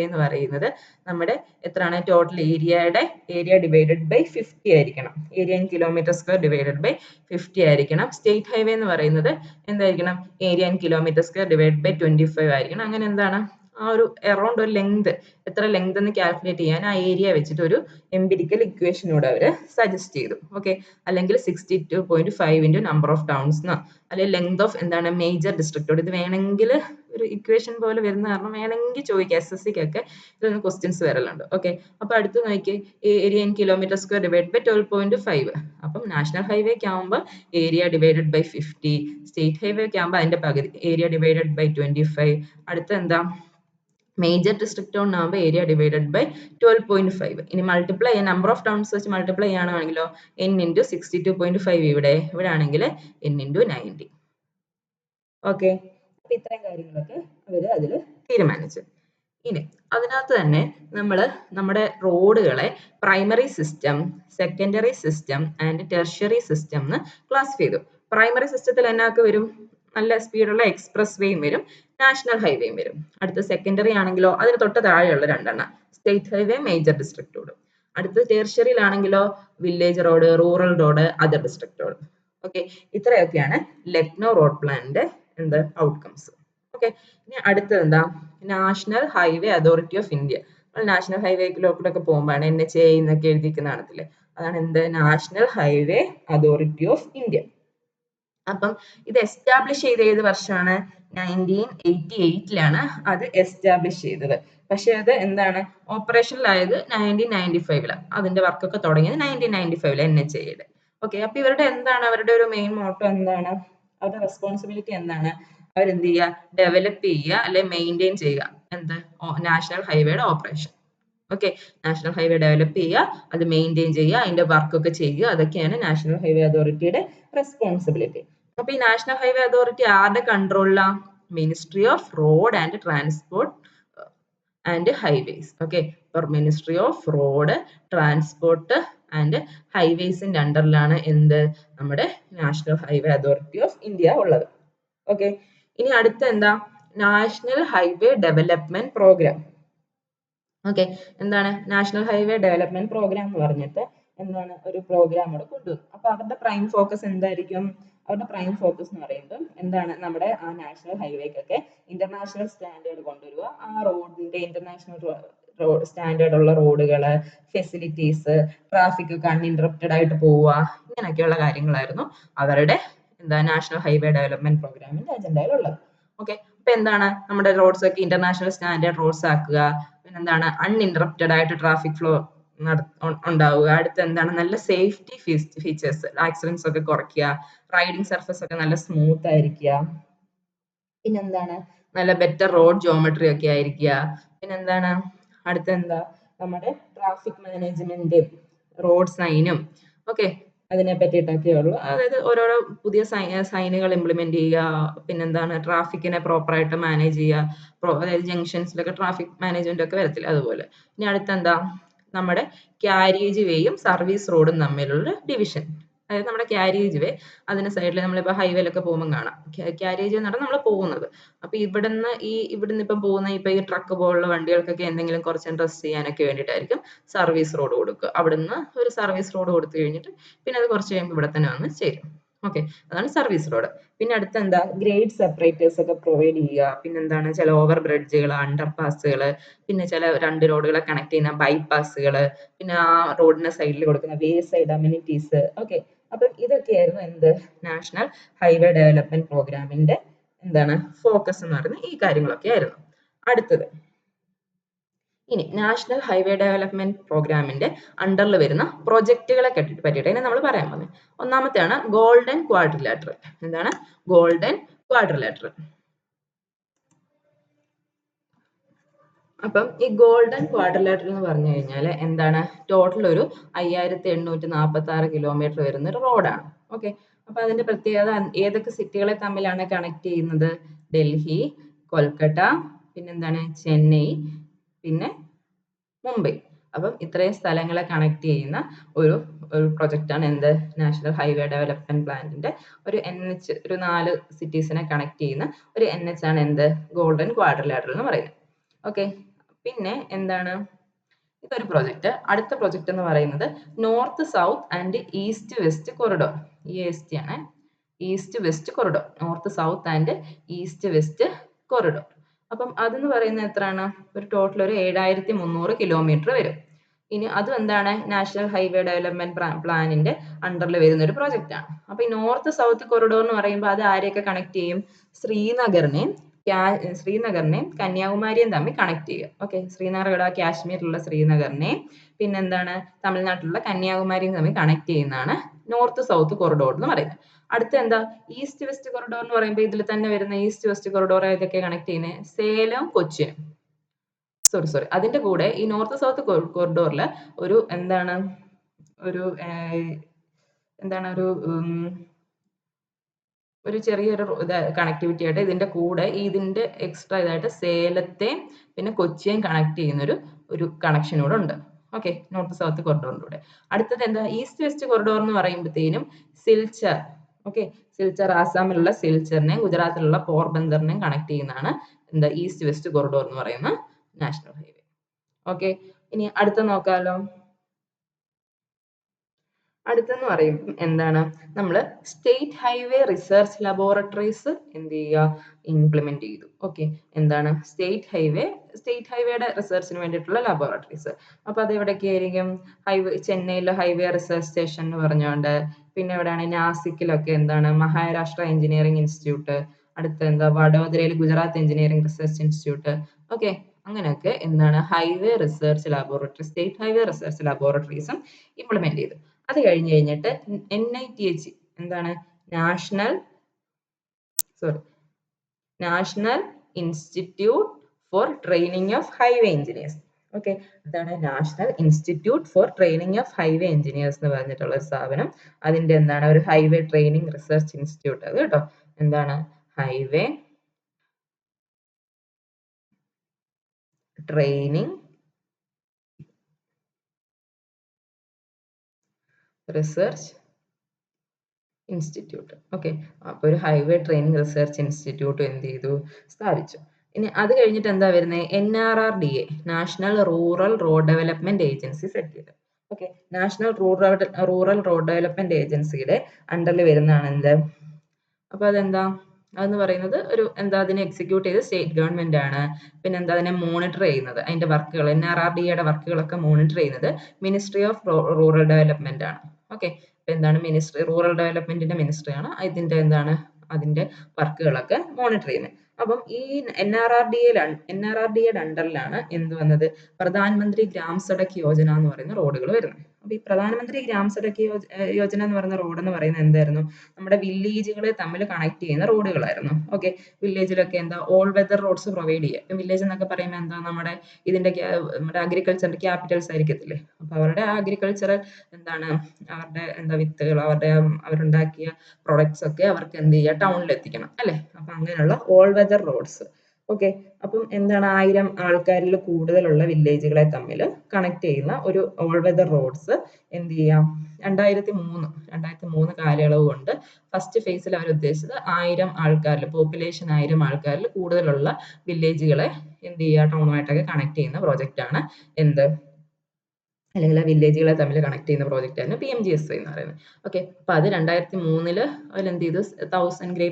എന്ന് പറയുന്നത് നമ്മുടെ എത്രയാണ് ടോട്ടൽ ഏരിയ ഡിവൈഡഡ് ബൈ 50 ആയിരിക്കണം. Area in kilometre square divided by 50 ആയിരിക്കണം. സ്റ്റേറ്റ് ഹൈവേ എന്ന് പറയുന്നത് എന്തായിരിക്കണം, area in kilometre square divided by 25 ആയിരിക്കണം. അങ്ങനെ എന്താണ് ആ ഒരു അറൗണ്ട് ഒരു ലെങ്ത്, എത്ര ലെങ്ത് എന്ന് കാൽക്കുലേറ്റ് ചെയ്യാൻ ആ ഏരിയ വെച്ചിട്ട് ഒരു എംപിരിക്കൽ ഇക്വേഷനോട് അവർ സജസ്റ്റ് ചെയ്തു. ഓക്കെ, അല്ലെങ്കിൽ 62.5 ഇൻറ്റു നമ്പർ ഓഫ് ടൗൺസ് എന്നോ, അല്ലെങ്കിൽ ലെങ്ത് ഓഫ് എന്താണ് മേജർ ഡിസ്ട്രിക്റ്റോട്. ഇത് വേണമെങ്കിൽ ഒരു ഇക്വേഷൻ പോലെ വരുന്ന കാരണം വേണമെങ്കിൽ ചോദിക്കാം, SSCക്കൊക്കെ ഇതൊന്ന് ക്വസ്റ്റ്യൻസ് വരലുണ്ട്. ഓക്കെ, അപ്പൊ അടുത്ത് നോക്കി area in kilometre square divide by 12.5. അപ്പം നാഷണൽ ഹൈവേക്ക് ആകുമ്പോൾ ഏരിയ ഡിവൈഡഡ് ബൈ 50, സ്റ്റേറ്റ് ഹൈവേക്ക് ആകുമ്പോൾ അതിന്റെ പകുതി ഏരിയ ഡിവൈഡഡ് ബൈ 25. അടുത്ത എന്താ മേജർ ഡിസ്ട്രിക്ട് ടൗൺ ആകുമ്പോൾ ഏരിയ ഡിവൈഡഡ് ബൈ 12.5. ഇനി മൾട്ടിപ്ലൈ ചെയ്യാൻ നമ്പർ ഓഫ് ടൗൺസ് വെച്ച് മൾട്ടിപ്ലൈ ചെയ്യുകയാണെങ്കിലോ n ഇൻറ്റു 62.5 ഇവിടെ ആണെങ്കിൽ n ഇൻറ്റു 90. ഓക്കെ, അപ്പൊ ഇത്രയും കാര്യങ്ങളൊക്കെ അവർ അതിൽ തീരുമാനിച്ചു. ഇനി അതിനകത്ത് തന്നെ നമ്മുടെ റോഡുകളെ primary system, secondary system and tertiary system എന്ന് ക്ലാസിഫൈ ചെയ്തു. പ്രൈമറി സിസ്റ്റത്തിൽ എന്നൊക്കെ വരും, നല്ല സ്പീഡുള്ള എക്സ്പ്രസ് വേയും വരും, നാഷണൽ ഹൈവേയും വരും. അടുത്ത സെക്കൻഡറി ആണെങ്കിലോ അതിന് തൊട്ട് താഴെയുള്ള രണ്ടെണ്ണം, state highway, major district road. അടുത്ത ടെർഷ്യറിയിലാണെങ്കിലോ village road, rural road, other district road. Okay, ഇത്രയൊക്കെയാണ് ലക്നൗ റോഡ് പ്ലാനിന്റെ ഔട്ട്കംസ്. ഓക്കെ, ഇനി അടുത്തത് എന്താ national highway authority of India. National ഹൈവേക്കിലൊക്കെ പോകുമ്പോഴാണ് NHAI എന്നൊക്കെ എഴുതിയിരിക്കുന്ന കാണത്തില്ലേ, അതാണ് national highway authority of India. അപ്പം ഇത് എസ്റ്റാബ്ലിഷ് ചെയ്ത ഏത് വർഷമാണ് 1988 അത് എസ്റ്റാബ്ലിഷ് ചെയ്തത്. പക്ഷെ അത് എന്താണ് ഓപ്പറേഷനിലായത് 1995. അതിന്റെ വർക്കൊക്കെ തുടങ്ങിയത് 1995 NHAIയുടെ. ഓക്കെ, അപ്പൊ അവരുടെ ഒരു മെയിൻ മോട്ടോ എന്താണ്, അവരുടെ റെസ്പോൺസിബിലിറ്റി എന്താണ്, അവരെന്ത് ചെയ്യുക, ഡെവലപ്പ് ചെയ്യുക അല്ലെ മെയിൻറ്റെയിൻ ചെയ്യുക നാഷണൽ ഹൈവേയുടെ operation. Okay, national highway develop ചെയ്യുക, അത് മെയിൻറ്റെയിൻ ചെയ്യുക, അതിന്റെ വർക്കൊക്കെ ചെയ്യുക, അതൊക്കെയാണ് നാഷണൽ ഹൈവേ അതോറിറ്റിയുടെ റെസ്പോൺസിബിലിറ്റി. അപ്പൊ ഈ നാഷണൽ ഹൈവേ അതോറിറ്റി ആരുടെ കൺട്രോളിലാണ്, ministry of road and transport and highways. Okay, ministry of road, transport and ഹൈവേസിന്റെ അണ്ടറിലാണ് നമ്മുടെ national highway authority of India ഉള്ളത്. ഓക്കെ, ഇനി അടുത്ത national highway development program. Okay, എന്താണ് നാഷണൽ ഹൈവേ ഡെവലപ്മെന്റ് പ്രോഗ്രാം എന്ന് പറഞ്ഞിട്ട് ഒരു പ്രോഗ്രാം അവിടെ കൊണ്ടുവന്നു. അപ്പൊ അവരുടെ പ്രൈം ഫോക്കസ് എന്തായിരിക്കും, അവരുടെ പ്രൈം ഫോക്കസ് എന്ന് പറയുന്നത് നമ്മുടെ ആ നാഷണൽ ഹൈവേക്കൊക്കെ ഇന്റർനാഷണൽ സ്റ്റാൻഡേർഡ് കൊണ്ടുവരിക, ആ റോഡിന്റെ ഇന്റർനാഷണൽ സ്റ്റാൻഡേർഡ് ഉള്ള റോഡുകള്, ഫെസിലിറ്റീസ്, ട്രാഫിക് ഒക്കെ അൺഇൻറ്ററപ്റ്റഡ് ആയിട്ട് പോവുക, ഇങ്ങനെയൊക്കെയുള്ള കാര്യങ്ങളായിരുന്നു അവരുടെ നാഷണൽ ഹൈവേ ഡെവലപ്മെന്റ് പ്രോഗ്രാമിന്റെ അജണ്ടയിലുള്ളത്. ഓക്കെ, അപ്പൊ നമ്മുടെ റോഡ്സ് ഒക്കെ ഇന്റർനാഷണൽ സ്റ്റാൻഡേർഡ് റോഡ്സ് ആക്കുക, പിന്നെ അൺഇൻറ്ററപ്റ്റഡ് ആയിട്ട് ട്രാഫിക് ഫ്ലോ ഉണ്ടാവുക, അടുത്ത് നല്ല സേഫ്റ്റി ഫീച്ചേഴ്സ്, ആക്സിഡൻസ് ഒക്കെ കുറയ്ക്കുക, റൈഡിങ് സർഫസ് ഒക്കെ നല്ല സ്മൂത്ത് ആയിരിക്കുക, പിന്നെ നല്ല ബെറ്റർ റോഡ് ജോമെട്രി ഒക്കെ ആയിരിക്കുക, പിന്നെ അടുത്ത നമ്മുടെ ട്രാഫിക് മാനേജ്മെന്റും റോഡ് സൈനും ഒക്കെ അതിനെ പറ്റിയിട്ടൊക്കെയുള്ളൂ. അതായത് ഓരോരോ പുതിയ സൈനുകൾ ഇംപ്ലിമെന്റ് ചെയ്യുക, പിന്നെ ട്രാഫിക്കിനെ പ്രോപ്പറായിട്ട് മാനേജ് ചെയ്യുക, അതായത് ജംഗ്ഷൻസിലൊക്കെ ട്രാഫിക് മാനേജ്മെന്റ് ഒക്കെ വരത്തില്ല അതുപോലെ. ഇനി അടുത്ത നമ്മുടെ ക്യാരിയേജ് വേയും സർവീസ് റോഡും തമ്മിലുള്ള ഡിവിഷൻ. അതായത് നമ്മുടെ ക്യാരേജ് വേ, അതിന് സൈഡിൽ നമ്മളിപ്പോൾ ഹൈവേയിലൊക്കെ പോകുമ്പോൾ കാണാം. ക്യാരേജ് എന്ന് പറഞ്ഞാൽ നമ്മൾ പോകുന്നത്. അപ്പോൾ ഇവിടുന്ന് ഇപ്പം പോകുന്ന ഈ ട്രക്ക് പോലുള്ള വണ്ടികൾക്കൊക്കെ എന്തെങ്കിലും കുറച്ച് റെസ്റ്റ് ചെയ്യാനൊക്കെ വേണ്ടിയിട്ടായിരിക്കും സർവീസ് റോഡ് കൊടുക്കുക. അവിടുന്ന് ഒരു സർവീസ് റോഡ് കൊടുത്തു കഴിഞ്ഞിട്ട് പിന്നെ അത് കുറച്ച് കഴിയുമ്പോൾ ഇവിടെ തന്നെ വന്ന് ചേരും. ഓക്കെ, അതാണ് സർവീസ് റോഡ്. പിന്നെ അടുത്ത എന്താ, ഗ്രേഡ് സെപ്പറേറ്റേഴ്സ് ഒക്കെ പ്രൊവൈഡ് ചെയ്യുക. പിന്നെന്താണ്, ചില ഓവർ ബ്രിഡ്ജുകൾ, അണ്ടർ പാസുകൾ, പിന്നെ ചില രണ്ട് റോഡുകളെ കണക്ട് ചെയ്യുന്ന ബൈപ്പാസുകൾ, പിന്നെ ആ റോഡിന്റെ സൈഡിൽ കൊടുക്കുന്ന വേ സൈഡ് അമ്യൂണിറ്റീസ്. ഓക്കെ, അപ്പം ഇതൊക്കെയായിരുന്നു എന്ത്, നാഷണൽ ഹൈവേ ഡെവലപ്മെന്റ് പ്രോഗ്രാമിന്റെ എന്താണ് ഫോക്കസ് എന്ന് പറയുന്നത് ഈ കാര്യങ്ങളൊക്കെ ആയിരുന്നു. അടുത്തത് ഇനി നാഷണൽ ഹൈവേ ഡെവലപ്മെന്റ് പ്രോഗ്രാമിന്റെ അണ്ടറിൽ വരുന്ന പ്രൊജക്റ്റുകളെ പറ്റിയിട്ട് ഇനി നമ്മൾ പറയാൻ പോകുന്നത്. ഒന്നാമത്തെയാണ് ഗോൾഡൻ ക്വാഡ്രിലാറ്ററൽ. എന്താണ് ഗോൾഡൻ ക്വാഡ്രിലാറ്ററൽ? അപ്പം ഈ ഗോൾഡൻ ക്വാഡ്രിലാറ്ററൽ എന്ന് പറഞ്ഞു കഴിഞ്ഞാൽ എന്താണ്, ടോട്ടൽ ഒരു 5846 കിലോമീറ്റർ വരുന്ന ഒരു റോഡാണ്. ഓക്കെ, അപ്പൊ അതിന്റെ പ്രത്യേകത ഏതൊക്കെ സിറ്റികളെ തമ്മിലാണ് കണക്ട് ചെയ്യുന്നത്? ഡൽഹി, കൊൽക്കത്ത, പിന്നെന്താണ് ചെന്നൈ, പിന്നെ മുംബൈ. അപ്പം ഇത്രയും സ്ഥലങ്ങളെ കണക്ട് ചെയ്യുന്ന ഒരു പ്രൊജക്റ്റാണ് എന്ത്, നാഷണൽ ഹൈവേ ഡെവലപ്മെന്റ് പ്ലാനിന്റെ ഒരു NH, ഒരു 4 സിറ്റീസിനെ കണക്ട് ചെയ്യുന്ന ഒരു NH ആണ് എന്ത്, ഗോൾഡൻ ക്വാഡ്രിലാറ്ററൽ എന്ന് പറയുന്നത്. ഓക്കെ, പിന്നെ എന്താണ്, ഇതൊരു പ്രൊജക്ട്. അടുത്ത പ്രൊജക്ട് എന്ന് പറയുന്നത് north south and east west corridor. EST ആണ്, east west corridor. North south and east west corridor. അപ്പം അതെന്ന് പറയുന്നത് എത്രയാണ്, ഒരു ടോട്ടൽ ഒരു 7300 കിലോമീറ്റർ വരും. ഇനി അതും എന്താണ്, നാഷണൽ ഹൈവേ ഡെവലപ്മെന്റ് പ്ലാനിന്റെ അണ്ടറിൽ വരുന്ന ഒരു പ്രൊജക്റ്റ് ആണ്. അപ്പൊ ഈ നോർത്ത് സൗത്ത് കൊറിഡോർ എന്ന് പറയുമ്പോൾ അത് ആരെയൊക്കെ കണക്ട് ചെയ്യും? ശ്രീനഗറിനെയും കന്യാകുമാരിയും തമ്മിൽ കണക്ട് ചെയ്യുക. ഓക്കെ, ശ്രീനഗർ കാശ്മീരിലുള്ള ശ്രീനഗറിനെയും പിന്നെന്താണ് തമിഴ്നാട്ടിലുള്ള കന്യാകുമാരിയും തമ്മിൽ കണക്ട് ചെയ്യുന്നതാണ് നോർത്ത് സൗത്ത് കൊറിഡോർ എന്ന് പറയുന്നത്. അടുത്ത എന്താ, ഈസ്റ്റ് വെസ്റ്റ് കൊറിഡോർ എന്ന് പറയുമ്പോൾ ഇതിൽ തന്നെ വരുന്ന ഈസ്റ്റ് വെസ്റ്റ് കൊറിഡോർ ഏതൊക്കെ കണക്ട് ചെയ്യുന്നത്? സേലം, കൊച്ചിൻ. സോറി, അതിന്റെ കൂടെ ഈ നോർത്ത് സൗത്ത് കൊറിഡോറിൽ ഒരു എന്താണ് ഒരു എന്താണ് ഒരു ചെറിയൊരു കണക്ടിവിറ്റി ആയിട്ട് ഇതിന്റെ കൂടെ ഇതിന്റെ എക്സ്ട്രാ ഇതായിട്ട് സേലത്തെ പിന്നെ കൊച്ചിയും കണക്ട് ചെയ്യുന്ന ഒരു കണക്ഷൻ കൂടെ ഉണ്ട്. ഓക്കെ, നോർത്ത് സൗത്ത് കൊറിഡോറിന്റെ കൂടെ. അടുത്തത് എന്താ, ഈസ്റ്റ് വെസ്റ്റ് കൊറിഡോർ എന്ന് പറയുമ്പോഴത്തേനും സിൽച്ചർ. ഓക്കെ, സിൽച്ചർ ആസാമിലുള്ള സിൽച്ചറിനെയും ഗുജറാത്തിലുള്ള പോർബന്ദറിനെയും കണക്ട് ചെയ്യുന്നതാണ് എന്താ ഈസ്റ്റ് വെസ്റ്റ് കൊറിഡോർ എന്ന് പറയുന്ന നാഷണൽ ഹൈവേ. ഓക്കെ, ഇനി അടുത്ത നോക്കാലോ. അടുത്തെന്ന് പറയുമ്പോൾ എന്താണ്, നമ്മൾ സ്റ്റേറ്റ് ഹൈവേ റിസർച്ച് ലബോറട്ടറീസ് എന്ത് ചെയ്യുക, ഇംപ്ലിമെന്റ് ചെയ്തു. ഓക്കെ, എന്താണ് സ്റ്റേറ്റ് ഹൈവേയുടെ റിസർച്ചിന് വേണ്ടിയിട്ടുള്ള ലബോറട്ടറീസ്. അപ്പൊ അത് എവിടെയൊക്കെ ആയിരിക്കും? ചെന്നൈയിലെ ഹൈവേ റിസർച്ച് സ്റ്റേഷൻ എന്ന് പറഞ്ഞുകൊണ്ട്, പിന്നെ എവിടെയാണ് നാസിക്കിലൊക്കെ എന്താണ് മഹാരാഷ്ട്ര എഞ്ചിനീയറിംഗ് ഇൻസ്റ്റിറ്റ്യൂട്ട്, അടുത്ത എന്താ വഡോദരയിൽ Gujarat engineering research institute. Okay, അങ്ങനെയൊക്കെ എന്താണ് സ്റ്റേറ്റ് ഹൈവേ റിസർച്ച് ലബോറട്ടറീസും ഇംപ്ലിമെന്റ് ചെയ്തു. അത് കഴിഞ്ഞിട്ട് NITH എന്താണ്, national institute for training of highway engineers. Okay, അതാണ് national institute for training of highway engineers എന്ന് പറഞ്ഞിട്ടുള്ള ഒരു സ്ഥാപനം. അതിന്റെ എന്താണ് ഒരു ഹൈവേ ട്രെയിനിങ് റിസർച്ച് ഇൻസ്റ്റിറ്റ്യൂട്ട്. അത് കേട്ടോ, എന്താണ് highway training research institute. Okay, അപ്പോൾ ഒരു ഹൈവേ ട്രെയിനിങ് റിസർച്ച് ഇൻസ്റ്റിറ്റ്യൂട്ട് എന്ത് ചെയ്തു, സ്ഥാപിച്ചു. ഇനി അത് കഴിഞ്ഞിട്ട് എന്താ വരുന്നത്, NRRDA, national rural road development agency set ചെയ്തു. Okay, national rural road development ഏജൻസിയുടെ അണ്ടറിൽ വരുന്നതാണ് എന്ത്, അപ്പൊ അതെന്താ, അതെന്ന് പറയുന്നത് ഒരു എന്താ, അതിനെ എക്സിക്യൂട്ട് ചെയ്ത് സ്റ്റേറ്റ് ഗവൺമെന്റ് ആണ്. പിന്നെ എന്താ, അതിനെ മോണിറ്റർ ചെയ്യുന്നത്, അതിന്റെ വർക്കുകൾ NRRDAയുടെ വർക്കുകളൊക്കെ മോണിറ്റർ ചെയ്യുന്നത് മിനിസ്ട്രി ഓഫ് റൂറൽ ഡെവലപ്മെന്റ് ആണ്. ഓക്കെ, എന്താണ് റൂറൽ ഡെവലപ്മെന്റിന്റെ മിനിസ്ട്രി ആണ് ഇതിന്റെ എന്താണ് അതിന്റെ വർക്കുകളൊക്കെ മോണിറ്റർ ചെയ്യുന്നത്. അപ്പം ഈ NRRDAയുടെ അണ്ടറിലാണ് എന്ത് വന്നത്, പ്രധാനമന്ത്രി ഗ്രാം സഡക് യോജന എന്ന് പറയുന്ന റോഡുകൾ വരുന്നത്. അപ്പൊ ഈ പ്രധാനമന്ത്രി ഗ്രാം സഡക് യോജന എന്ന് പറയുന്ന റോഡ് എന്ന് പറയുന്നത് എന്തായിരുന്നു, നമ്മുടെ വില്ലേജുകളെ തമ്മിൽ കണക്ട് ചെയ്യുന്ന റോഡുകളായിരുന്നു. ഓക്കെ, വില്ലേജിലൊക്കെ എന്താ ഓൾ വെതർ റോഡ്സ് പ്രൊവൈഡ് ചെയ്യുക. ഇപ്പം വില്ലേജ് എന്നൊക്കെ പറയുമ്പോൾ എന്താ, നമ്മുടെ അഗ്രികൾച്ചറിന്റെ ക്യാപിറ്റൽസ് ആയിരിക്കത്തില്ലേ. അപ്പൊ അവരുടെ അഗ്രികൾച്ചറൽ എന്താണ് അവരുടെ എന്താ വിത്തുകൾ, അവരുണ്ടാക്കിയ പ്രൊഡക്ട്സ് ഒക്കെ അവർക്ക് എന്ത് ചെയ്യുക, ടൗണിൽ എത്തിക്കണം അല്ലെ. അപ്പൊ അങ്ങനെയുള്ള ഓൾ വെതർ റോഡ്സ് ഓക്കെ, അപ്പം എന്താണ് 1000 ആൾക്കാരിൽ കൂടുതലുള്ള വില്ലേജുകളെ തമ്മിൽ കണക്ട് ചെയ്യുന്ന ഒരു ഓൾ വെതർ റോഡ്സ് എന്ത് ചെയ്യാം, 2003 കാലയളവ് കൊണ്ട് ഫസ്റ്റ് ഫേസിൽ അവർ ഉദ്ദേശിച്ചത് 1000 ആൾക്കാരിൽ, പോപ്പുലേഷൻ 1000 ആൾക്കാരിൽ കൂടുതലുള്ള വില്ലേജുകളെ എന്ത് ചെയ്യുക, ടൗണുമായിട്ടൊക്കെ കണക്ട് ചെയ്യുന്ന പ്രോജക്റ്റ് ആണ് എന്ത്, അല്ലെങ്കിൽ ആ വില്ലേജുകളെ തമ്മിൽ കണക്ട് ചെയ്യുന്ന പ്രോജക്റ്റ് ആണ് PMGSY എന്ന് പറയുന്നത്. ഓക്കെ, അപ്പോൾ അത് 2003 അതിൽ എന്ത് ചെയ്തു,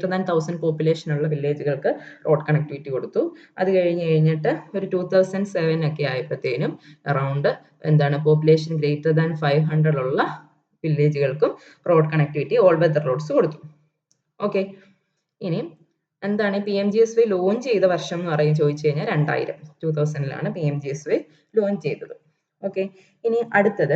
1000 പോപ്പുലേഷൻ ഉള്ള വില്ലേജുകൾക്ക് റോഡ് കണക്ടിവിറ്റി കൊടുത്തു. അത് കഴിഞ്ഞിട്ട് ഒരു 2007 ഒക്കെ ആയപ്പോഴത്തേനും അറൗണ്ട് എന്താണ് പോപ്പുലേഷൻ >500 ഉള്ള വില്ലേജുകൾക്കും road connectivity all weather roads കൊടുത്തു. ഓക്കെ, ഇനി എന്താണ് PMGSY ലോഞ്ച് ചെയ്ത വർഷം എന്ന് പറയും ചോദിച്ചു കഴിഞ്ഞാൽ 2000 PMGSY ലോഞ്ച് ചെയ്തത്. ഓക്കെ, ഇനി അടുത്തത്